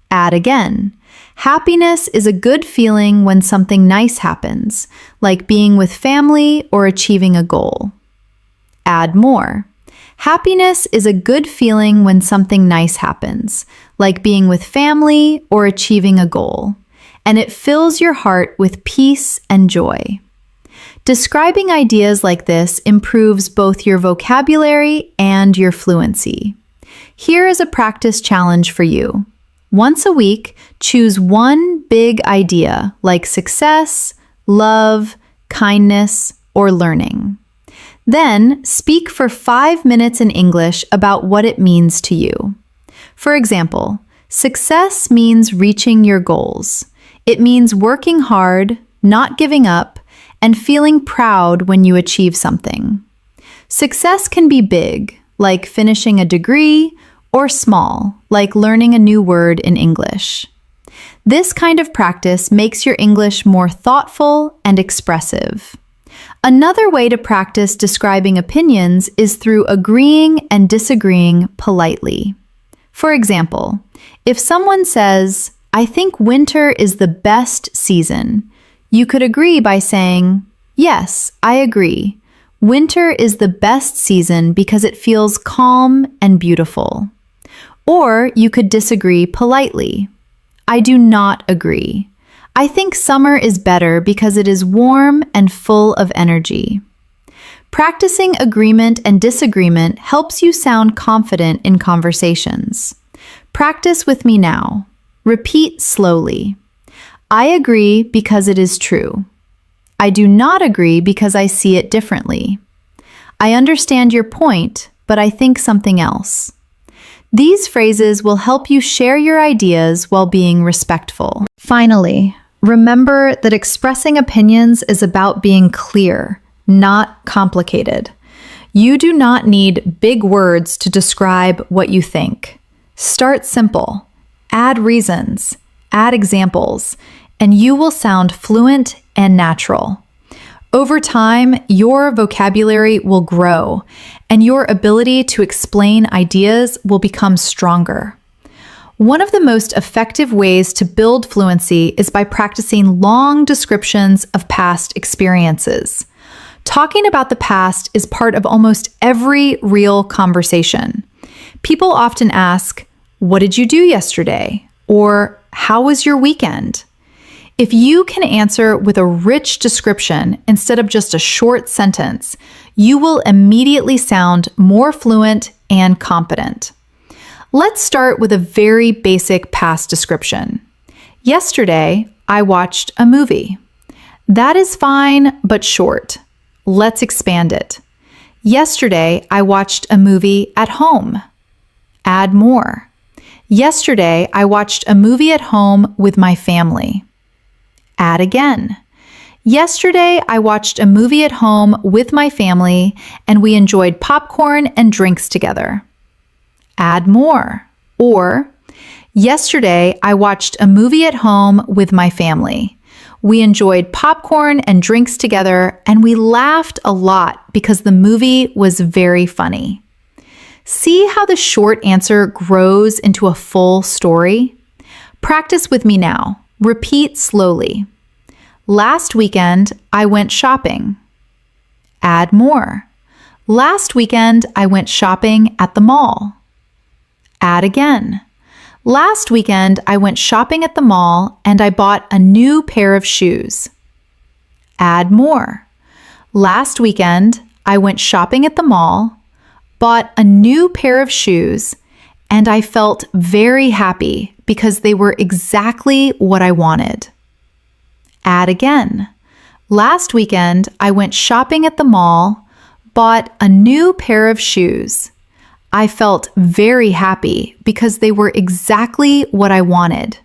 Add again. Happiness is a good feeling when something nice happens, like being with family or achieving a goal. Add more. Happiness is a good feeling when something nice happens, like being with family or achieving a goal, and it fills your heart with peace and joy. Describing ideas like this improves both your vocabulary and your fluency. Here is a practice challenge for you. Once a week, choose one big idea like success, love, kindness, or learning. Then, speak for 5 minutes in English about what it means to you. For example, success means reaching your goals. It means working hard, not giving up, and feeling proud when you achieve something. Success can be big, like finishing a degree, or small, like learning a new word in English. This kind of practice makes your English more thoughtful and expressive. Another way to practice describing opinions is through agreeing and disagreeing politely. For example, if someone says, I think winter is the best season, you could agree by saying, yes, I agree. Winter is the best season because it feels calm and beautiful. Or you could disagree politely. I do not agree. I think summer is better because it is warm and full of energy. Practicing agreement and disagreement helps you sound confident in conversations. Practice with me now. Repeat slowly. I agree because it is true. I do not agree because I see it differently. I understand your point, but I think something else. These phrases will help you share your ideas while being respectful. Finally, remember that expressing opinions is about being clear, not complicated. You do not need big words to describe what you think. Start simple. Add reasons, add examples, and you will sound fluent and natural. Over time, your vocabulary will grow, and your ability to explain ideas will become stronger. One of the most effective ways to build fluency is by practicing long descriptions of past experiences. Talking about the past is part of almost every real conversation. People often ask, "What did you do yesterday?" or "How was your weekend?" If you can answer with a rich description instead of just a short sentence, you will immediately sound more fluent and confident. Let's start with a very basic past description. Yesterday, I watched a movie. That is fine, but short. Let's expand it. Yesterday, I watched a movie at home. Add more. Yesterday, I watched a movie at home with my family. Add again. Yesterday, I watched a movie at home with my family and we enjoyed popcorn and drinks together. Add more. Or, yesterday, I watched a movie at home with my family. We enjoyed popcorn and drinks together and we laughed a lot because the movie was very funny. See how the short answer grows into a full story? Practice with me now. Repeat slowly. Last weekend, I went shopping. Add more. Last weekend, I went shopping at the mall. Add again. Last weekend, I went shopping at the mall and I bought a new pair of shoes. Add more. Last weekend, I went shopping at the mall, bought a new pair of shoes, and I felt very happy because they were exactly what I wanted. Add again. Last weekend, I went shopping at the mall, bought a new pair of shoes. I felt very happy because they were exactly what I wanted.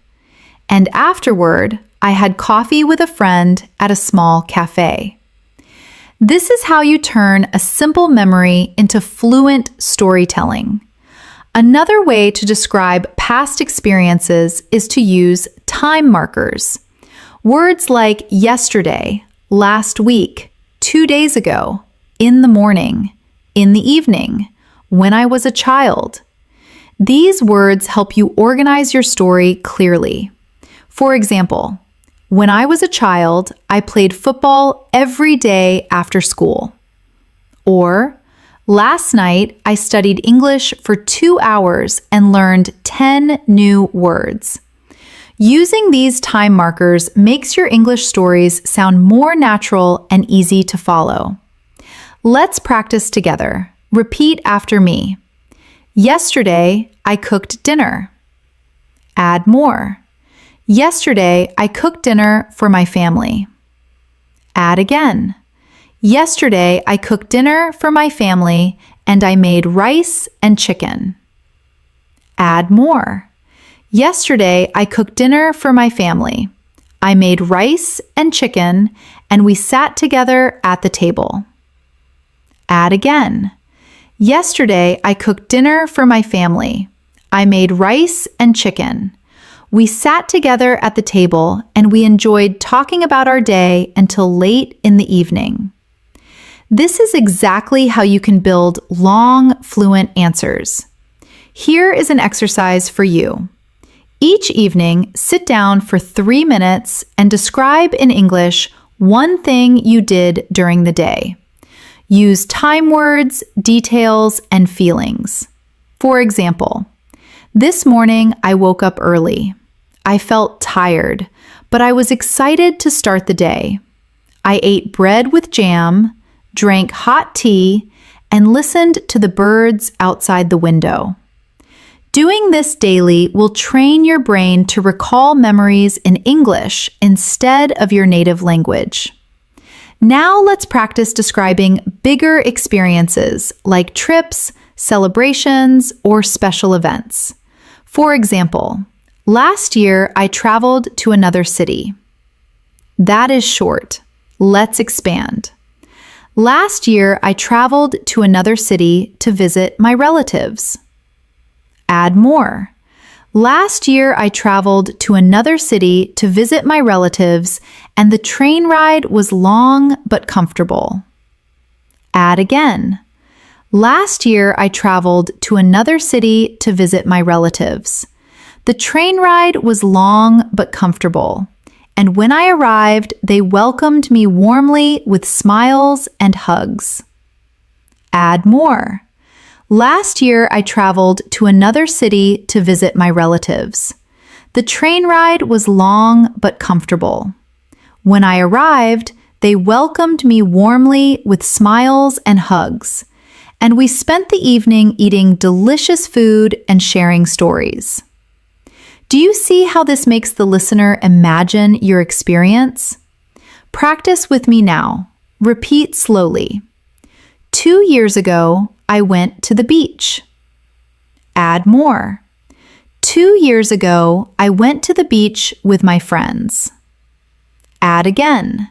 And afterward, I had coffee with a friend at a small cafe. This is how you turn a simple memory into fluent storytelling. Another way to describe past experiences is to use time markers. Words like yesterday, last week, 2 days ago, in the morning, in the evening, when I was a child. These words help you organize your story clearly. For example, when I was a child, I played football every day after school. Or, last night, I studied English for 2 hours and learned 10 new words. Using these time markers makes your English stories sound more natural and easy to follow. Let's practice together. Repeat after me. Yesterday, I cooked dinner. Add more. Yesterday, I cooked dinner for my family. Add again. Yesterday, I cooked dinner for my family and I made rice and chicken. Add more. Yesterday, I cooked dinner for my family. I made rice and chicken and we sat together at the table. Add again. Yesterday, I cooked dinner for my family. I made rice and chicken. We sat together at the table and we enjoyed talking about our day until late in the evening. This is exactly how you can build long, fluent answers. Here is an exercise for you. Each evening, sit down for 3 minutes and describe in English one thing you did during the day. Use time words, details, and feelings. For example, this morning I woke up early. I felt tired, but I was excited to start the day. I ate bread with jam, drank hot tea, and listened to the birds outside the window. Doing this daily will train your brain to recall memories in English instead of your native language. Now let's practice describing bigger experiences like trips, celebrations, or special events. For example, last year I traveled to another city. That is short. Let's expand. Last year I traveled to another city to visit my relatives. Add more. Last year, I traveled to another city to visit my relatives, and the train ride was long but comfortable. Add again. Last year, I traveled to another city to visit my relatives. The train ride was long but comfortable, and when I arrived, they welcomed me warmly with smiles and hugs. Add more. Last year, I traveled to another city to visit my relatives. The train ride was long but comfortable. When I arrived, they welcomed me warmly with smiles and hugs, and we spent the evening eating delicious food and sharing stories. Do you see how this makes the listener imagine your experience? Practice with me now. Repeat slowly. 2 years ago, I went to the beach. Add more. 2 years ago, I went to the beach with my friends. Add again.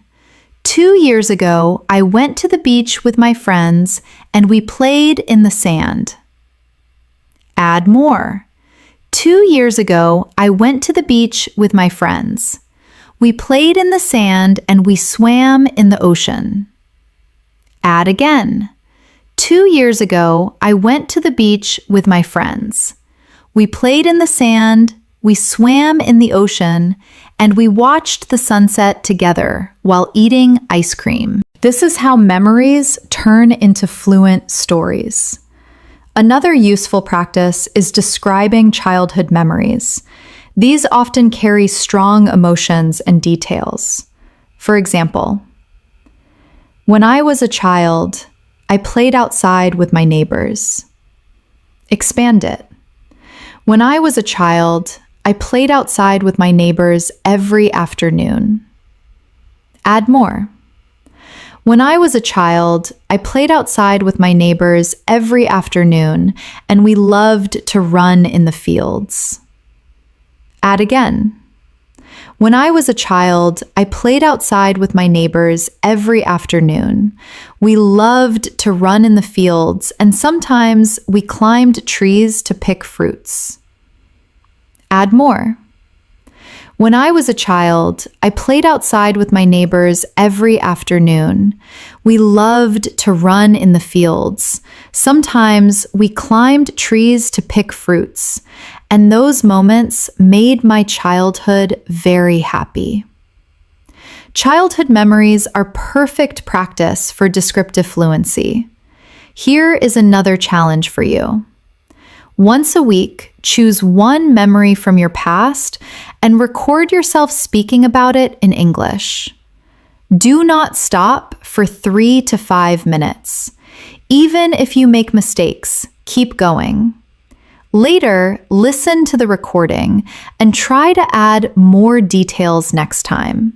2 years ago, I went to the beach with my friends and we played in the sand. Add more. 2 years ago, I went to the beach with my friends. We played in the sand and we swam in the ocean. Add again. 2 years ago, I went to the beach with my friends. We played in the sand, we swam in the ocean, and we watched the sunset together while eating ice cream. This is how memories turn into fluent stories. Another useful practice is describing childhood memories. These often carry strong emotions and details. For example, when I was a child, I played outside with my neighbors. Expand it. When I was a child, I played outside with my neighbors every afternoon. Add more. When I was a child, I played outside with my neighbors every afternoon, and we loved to run in the fields. Add again. When I was a child, I played outside with my neighbors every afternoon. We loved to run in the fields, and sometimes we climbed trees to pick fruits. Add more. When I was a child, I played outside with my neighbors every afternoon. We loved to run in the fields. Sometimes we climbed trees to pick fruits, and those moments made my childhood very happy. Childhood memories are perfect practice for descriptive fluency. Here is another challenge for you. Once a week, choose one memory from your past and record yourself speaking about it in English. Do not stop for 3 to 5 minutes. Even if you make mistakes, keep going. Later, listen to the recording and try to add more details next time.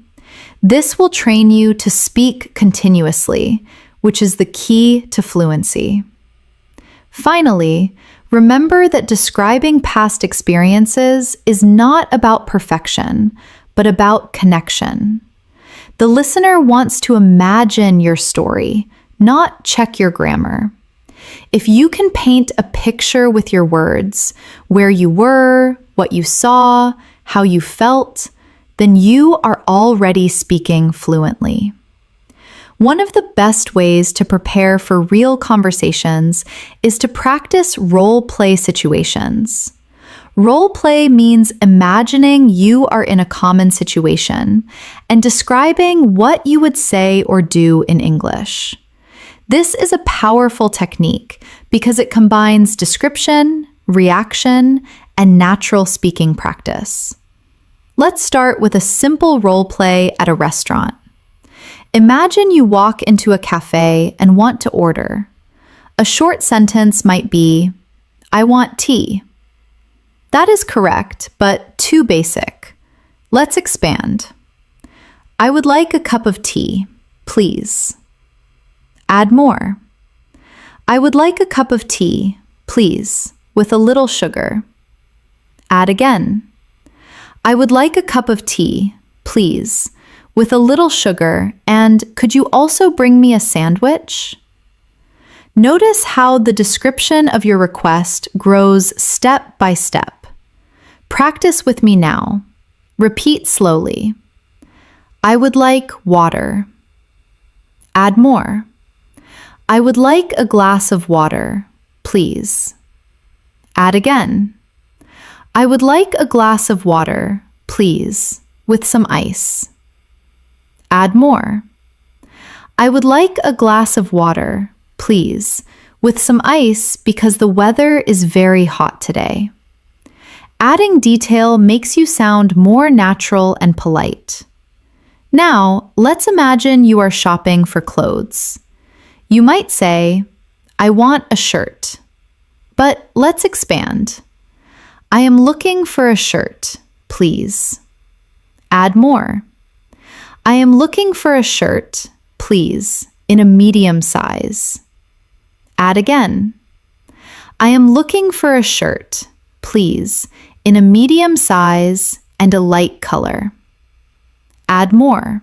This will train you to speak continuously, which is the key to fluency. Finally, remember that describing past experiences is not about perfection, but about connection. The listener wants to imagine your story, not check your grammar. If you can paint a picture with your words, where you were, what you saw, how you felt, then you are already speaking fluently. One of the best ways to prepare for real conversations is to practice role-play situations. Role-play means imagining you are in a common situation and describing what you would say or do in English. This is a powerful technique because it combines description, reaction, and natural speaking practice. Let's start with a simple role-play at a restaurant. Imagine you walk into a cafe and want to order. A short sentence might be, "I want tea." That is correct, but too basic. Let's expand. "I would like a cup of tea, please." Add more. "I would like a cup of tea, please, with a little sugar." Add again. "I would like a cup of tea, please, with a little sugar, and could you also bring me a sandwich?" Notice how the description of your request grows step by step. Practice with me now. Repeat slowly. "I would like water." Add more. "I would like a glass of water, please." Add again. I would like a glass of water, please, with some ice. Add more. I would like a glass of water, please, with some ice because the weather is very hot today. Adding detail makes you sound more natural and polite. Now, let's imagine you are shopping for clothes. You might say, I want a shirt. But let's expand. I am looking for a shirt, please. Add more. I am looking for a shirt, please, in a medium size. Add again. I am looking for a shirt, please, in a medium size and a light color. Add more.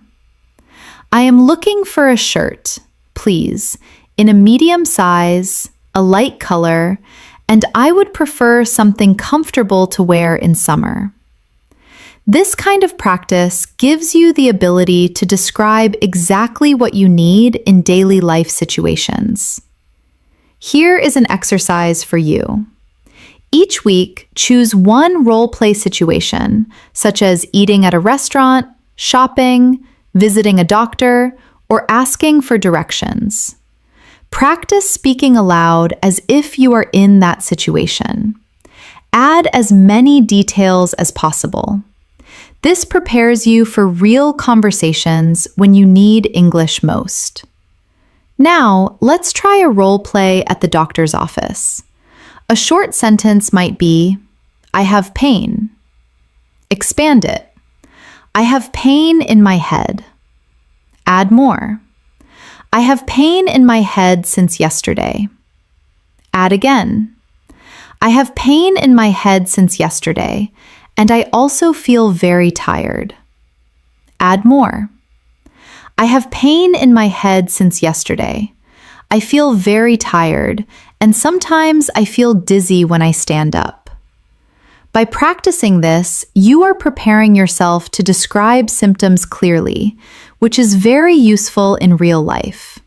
I am looking for a shirt, please, in a medium size, a light color, and I would prefer something comfortable to wear in summer. This kind of practice gives you the ability to describe exactly what you need in daily life situations. Here is an exercise for you. Each week, choose one role-play situation, such as eating at a restaurant, shopping, visiting a doctor, or asking for directions. Practice speaking aloud as if you are in that situation. Add as many details as possible. This prepares you for real conversations when you need English most. Now, let's try a role play at the doctor's office. A short sentence might be, I have pain. Expand it. I have pain in my head. Add more. I have pain in my head since yesterday. Add again. I have pain in my head since yesterday, and I also feel very tired. Add more. I have pain in my head since yesterday. I feel very tired, and sometimes I feel dizzy when I stand up. By practicing this, you are preparing yourself to describe symptoms clearly, which is very useful in real life.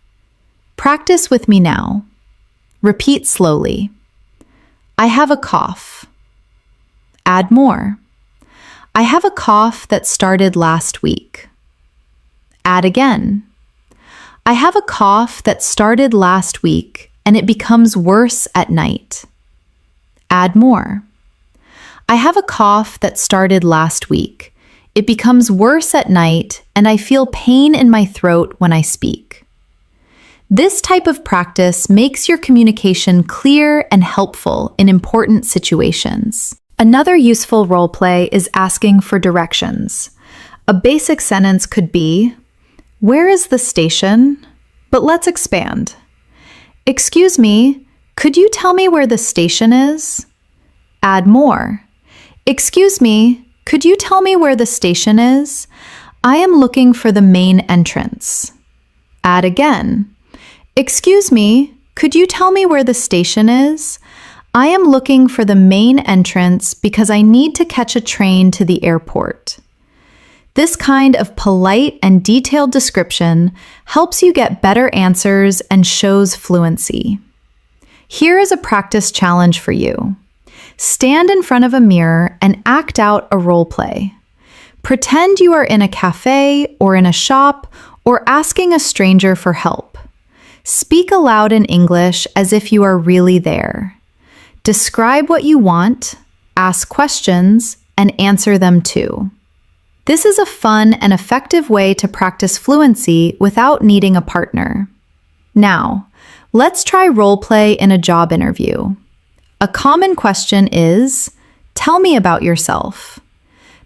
Practice with me now. Repeat slowly. I have a cough. Add more. I have a cough that started last week. Add again. I have a cough that started last week and it becomes worse at night. Add more. I have a cough that started last week. It becomes worse at night and I feel pain in my throat when I speak. This type of practice makes your communication clear and helpful in important situations. Another useful role play is asking for directions. A basic sentence could be, where is the station? But let's expand. Excuse me, could you tell me where the station is? Add more. Excuse me, could you tell me where the station is? I am looking for the main entrance. Add again. Excuse me, could you tell me where the station is? I am looking for the main entrance because I need to catch a train to the airport. This kind of polite and detailed description helps you get better answers and shows fluency. Here is a practice challenge for you. Stand in front of a mirror and act out a role play. Pretend you are in a cafe or in a shop or asking a stranger for help. Speak aloud in English as if you are really there. Describe what you want, ask questions, and answer them too. This is a fun and effective way to practice fluency without needing a partner. Now, let's try role play in a job interview. A common question is, tell me about yourself.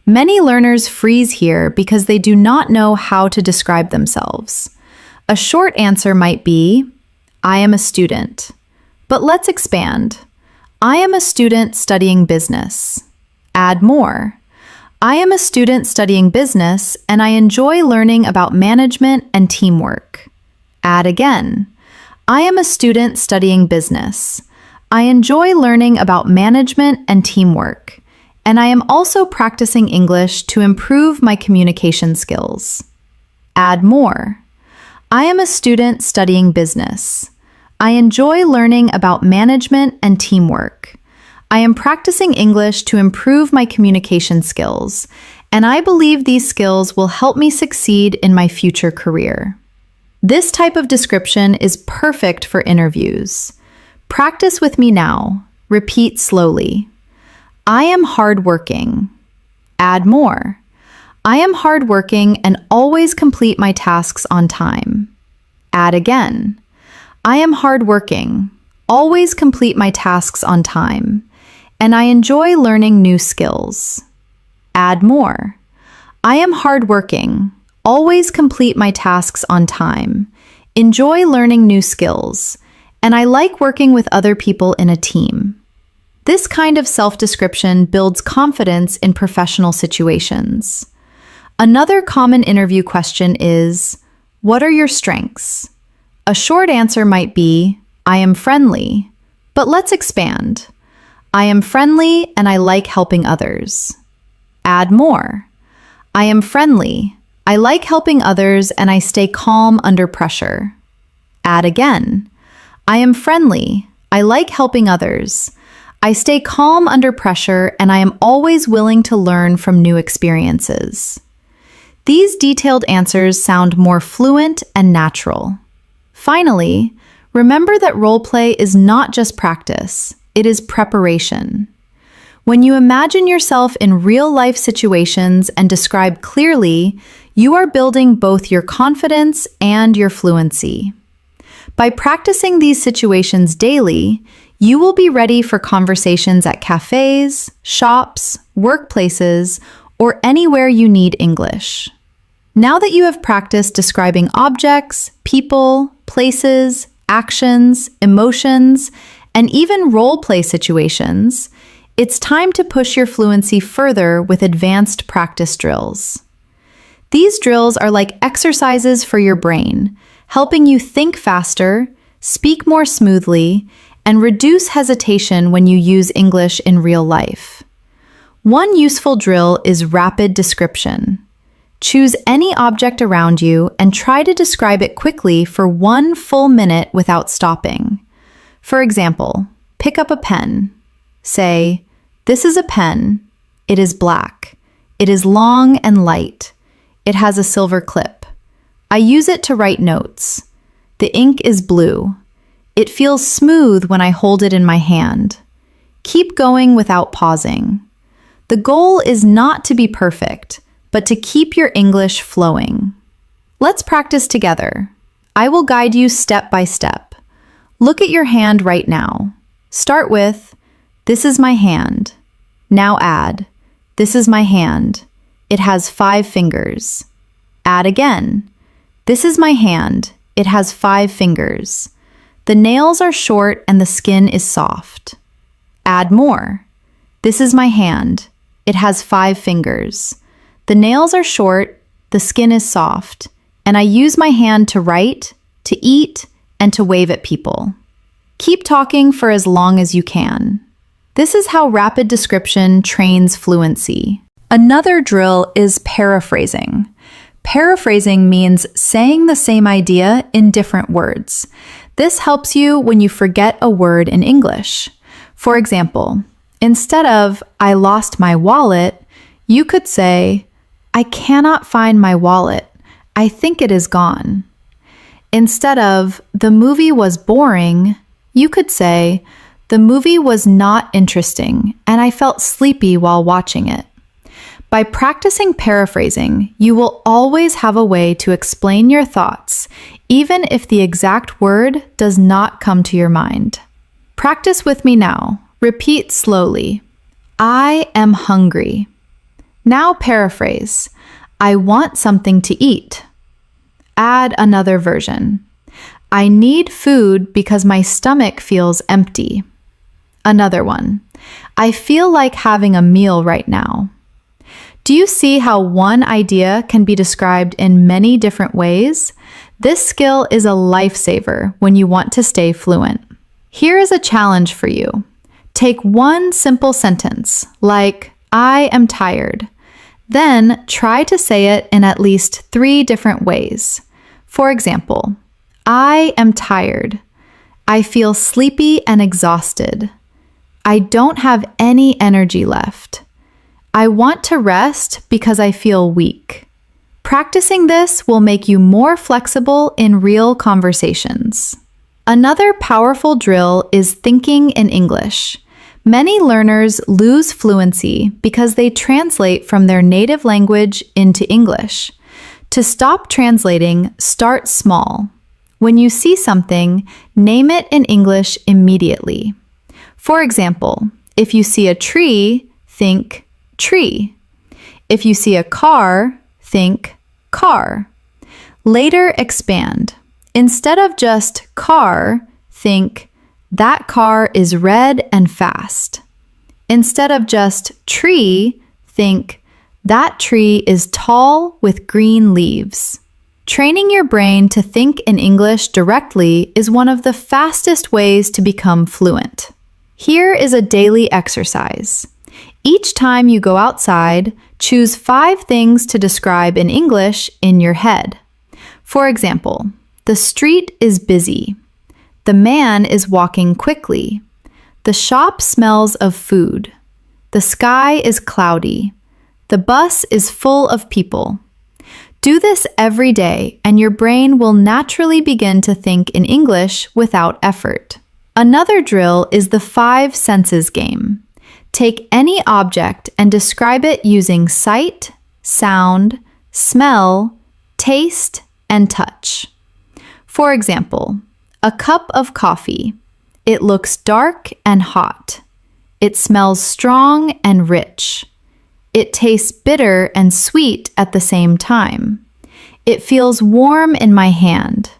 Many learners freeze here because they do not know how to describe themselves. A short answer might be, I am a student. But let's expand. I am a student studying business. Add more. I am a student studying business and I enjoy learning about management and teamwork. Add again. I am a student studying business. I enjoy learning about management and teamwork, and I am also practicing English to improve my communication skills. Add more. I am a student studying business. I enjoy learning about management and teamwork. I am practicing English to improve my communication skills, and I believe these skills will help me succeed in my future career. This type of description is perfect for interviews. Practice with me now. Repeat slowly. I am hardworking. Add more. I am hardworking and always complete my tasks on time. Add again. I am hardworking, always complete my tasks on time, and I enjoy learning new skills. Add more. I am hardworking, always complete my tasks on time, enjoy learning new skills, and I like working with other people in a team. This kind of self-description builds confidence in professional situations. Another common interview question is, what are your strengths? A short answer might be, I am friendly, but let's expand. I am friendly and I like helping others. Add more. I am friendly, I like helping others and I stay calm under pressure. Add again. I am friendly, I like helping others. I stay calm under pressure and I am always willing to learn from new experiences. These detailed answers sound more fluent and natural. Finally, remember that role play is not just practice, it is preparation. When you imagine yourself in real-life situations and describe clearly, you are building both your confidence and your fluency. By practicing these situations daily, you will be ready for conversations at cafes, shops, workplaces, or anywhere you need English. Now that you have practiced describing objects, people, places, actions, emotions, and even role-play situations, it's time to push your fluency further with advanced practice drills. These drills are like exercises for your brain, helping you think faster, speak more smoothly, and reduce hesitation when you use English in real life. One useful drill is rapid description. Choose any object around you and try to describe it quickly for 1 full minute without stopping. For example, pick up a pen. Say, "This is a pen. It is black. It is long and light. It has a silver clip. I use it to write notes. The ink is blue. It feels smooth when I hold it in my hand." Keep going without pausing. The goal is not to be perfect, but to keep your English flowing. Let's practice together. I will guide you step by step. Look at your hand right now. Start with, "This is my hand." Now add, "This is my hand. It has 5 fingers." Add again, "This is my hand. It has 5 fingers. The nails are short and the skin is soft." Add more. "This is my hand. It has 5 fingers. The nails are short, the skin is soft, and I use my hand to write, to eat, and to wave at people." Keep talking for as long as you can. This is how rapid description trains fluency. Another drill is paraphrasing. Paraphrasing means saying the same idea in different words. This helps you when you forget a word in English. For example, instead of "I lost my wallet," you could say, "I cannot find my wallet. I think it is gone." Instead of "the movie was boring," you could say, "The movie was not interesting, and I felt sleepy while watching it." By practicing paraphrasing, you will always have a way to explain your thoughts, even if the exact word does not come to your mind. Practice with me now. Repeat slowly. I am hungry. Now paraphrase. I want something to eat. Add another version. I need food because my stomach feels empty. Another one. I feel like having a meal right now. Do you see how one idea can be described in many different ways? This skill is a lifesaver when you want to stay fluent. Here is a challenge for you. Take one simple sentence, like, "I am tired." Then try to say it in at least 3 different ways. For example, I am tired. I feel sleepy and exhausted. I don't have any energy left. I want to rest because I feel weak. Practicing this will make you more flexible in real conversations. Another powerful drill is thinking in English. Many learners lose fluency because they translate from their native language into English. To stop translating, start small. When you see something, name it in English immediately. For example, if you see a tree, think tree. If you see a car, think car. Later, expand. Instead of just car, think that car is red and fast. Instead of just tree, think that tree is tall with green leaves. Training your brain to think in English directly is one of the fastest ways to become fluent. Here is a daily exercise. Each time you go outside, choose 5 things to describe in English in your head. For example, the street is busy. The man is walking quickly. The shop smells of food. The sky is cloudy. The bus is full of people. Do this every day, and your brain will naturally begin to think in English without effort. Another drill is the 5 senses game. Take any object and describe it using sight, sound, smell, taste, and touch. For example, a cup of coffee. It looks dark and hot. It smells strong and rich. It tastes bitter and sweet at the same time. It feels warm in my hand.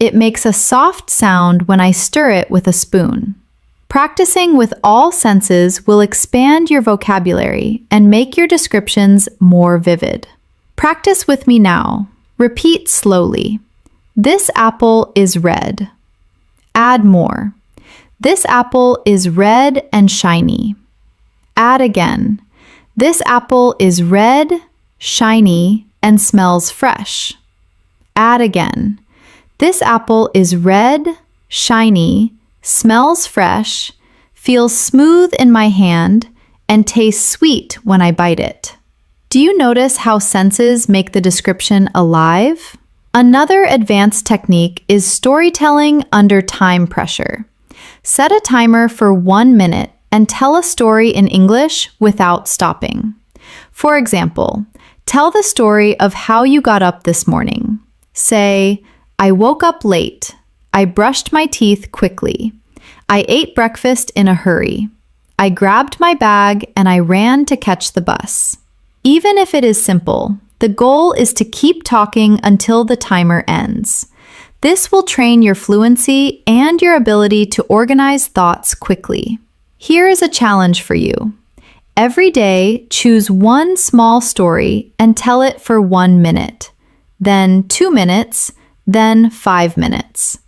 It makes a soft sound when I stir it with a spoon. Practicing with all senses will expand your vocabulary and make your descriptions more vivid. Practice with me now. Repeat slowly. This apple is red. Add more. This apple is red and shiny. Add again. This apple is red, shiny, and smells fresh. Add again. This apple is red, shiny, smells fresh, feels smooth in my hand, and tastes sweet when I bite it. Do you notice how senses make the description alive? Another advanced technique is storytelling under time pressure. Set a timer for 1 minute and tell a story in English without stopping. For example, tell the story of how you got up this morning. Say, I woke up late. I brushed my teeth quickly. I ate breakfast in a hurry. I grabbed my bag and I ran to catch the bus. Even if it is simple, the goal is to keep talking until the timer ends. This will train your fluency and your ability to organize thoughts quickly. Here is a challenge for you. Every day, choose one small story and tell it for 1 minute, then 2 minutes, then 5 minutes.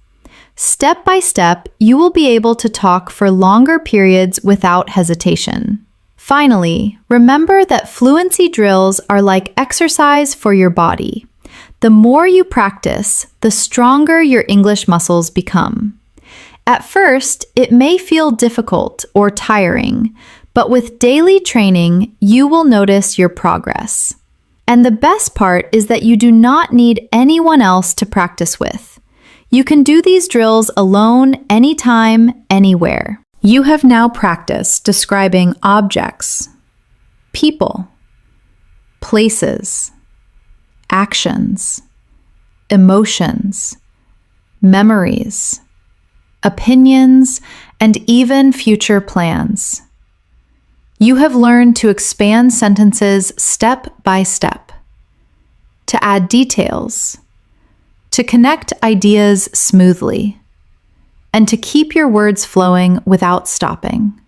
Step by step, you will be able to talk for longer periods without hesitation. Finally, remember that fluency drills are like exercise for your body. The more you practice, the stronger your English muscles become. At first, it may feel difficult or tiring, but with daily training, you will notice your progress. And the best part is that you do not need anyone else to practice with. You can do these drills alone, anytime, anywhere. You have now practiced describing objects, people, places, actions, emotions, memories, opinions, and even future plans. You have learned to expand sentences step by step, to add details, to connect ideas smoothly, and to keep your words flowing without stopping.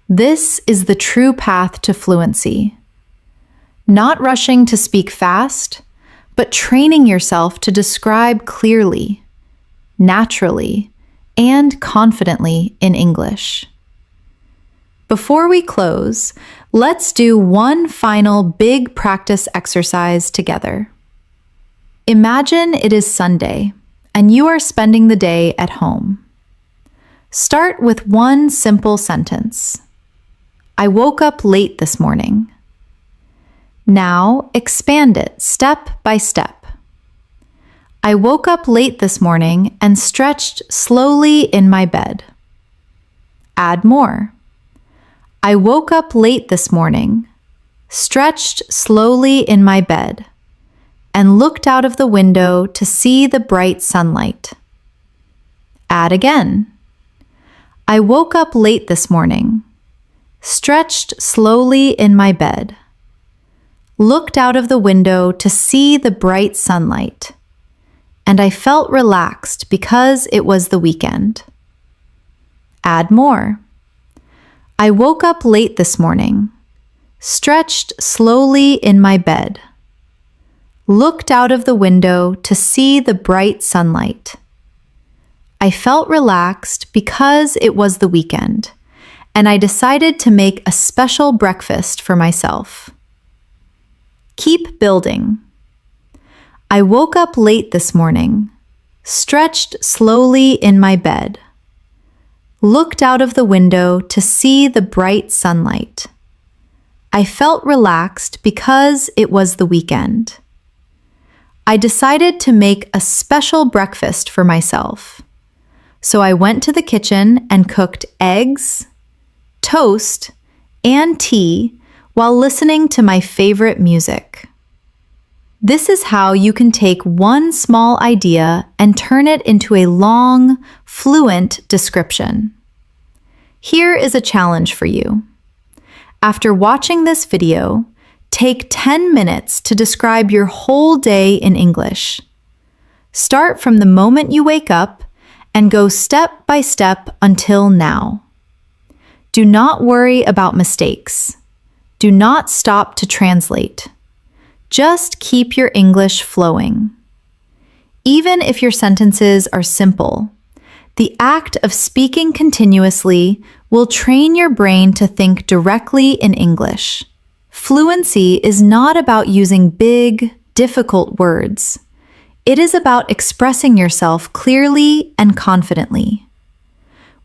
This is the true path to fluency. Not rushing to speak fast, but training yourself to describe clearly, naturally, and confidently in English. Before we close, let's do one final big practice exercise together. Imagine it is Sunday, and you are spending the day at home. Start with one simple sentence. I woke up late this morning. Now expand it step by step. I woke up late this morning and stretched slowly in my bed. Add more. I woke up late this morning, stretched slowly in my bed, and looked out of the window to see the bright sunlight. Add again. I woke up late this morning, stretched slowly in my bed, looked out of the window to see the bright sunlight, and I felt relaxed because it was the weekend. Add more. I woke up late this morning, stretched slowly in my bed, looked out of the window to see the bright sunlight. I felt relaxed because it was the weekend, and I decided to make a special breakfast for myself. Keep building. I woke up late this morning, stretched slowly in my bed, looked out of the window to see the bright sunlight. I felt relaxed because it was the weekend. I decided to make a special breakfast for myself. So I went to the kitchen and cooked eggs, toast, and tea while listening to my favorite music. This is how you can take one small idea and turn it into a long, fluent description. Here is a challenge for you. After watching this video, take 10 minutes to describe your whole day in English. Start from the moment you wake up and go step by step until now. Do not worry about mistakes. Do not stop to translate. Just keep your English flowing. Even if your sentences are simple, the act of speaking continuously will train your brain to think directly in English. Fluency is not about using big, difficult words. It is about expressing yourself clearly and confidently.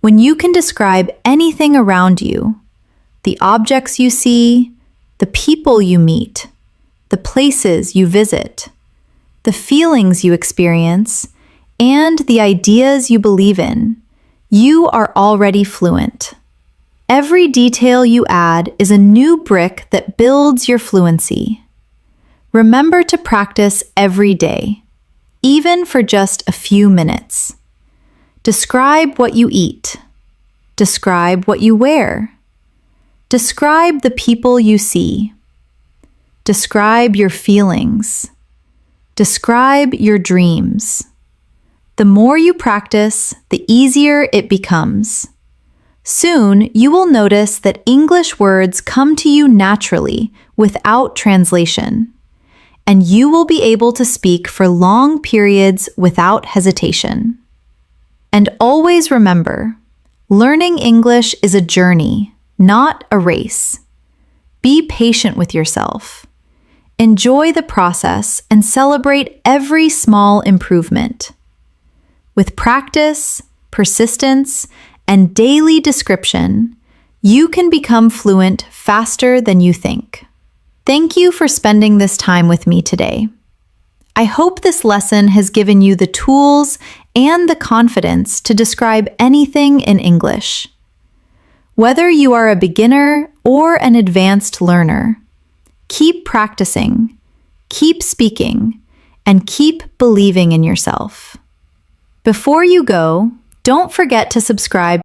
When you can describe anything around you, the objects you see, the people you meet, the places you visit, the feelings you experience, and the ideas you believe in, you are already fluent. Every detail you add is a new brick that builds your fluency. Remember to practice every day, even for just a few minutes. Describe what you eat. Describe what you wear. Describe the people you see. Describe your feelings. Describe your dreams. The more you practice, the easier it becomes. Soon, you will notice that English words come to you naturally without translation, and you will be able to speak for long periods without hesitation. And always remember, learning English is a journey, not a race. Be patient with yourself. Enjoy the process and celebrate every small improvement. With practice, persistence, and daily description, you can become fluent faster than you think. Thank you for spending this time with me today. I hope this lesson has given you the tools and the confidence to describe anything in English. Whether you are a beginner or an advanced learner, keep practicing, keep speaking, and keep believing in yourself. Before you go, don't forget to subscribe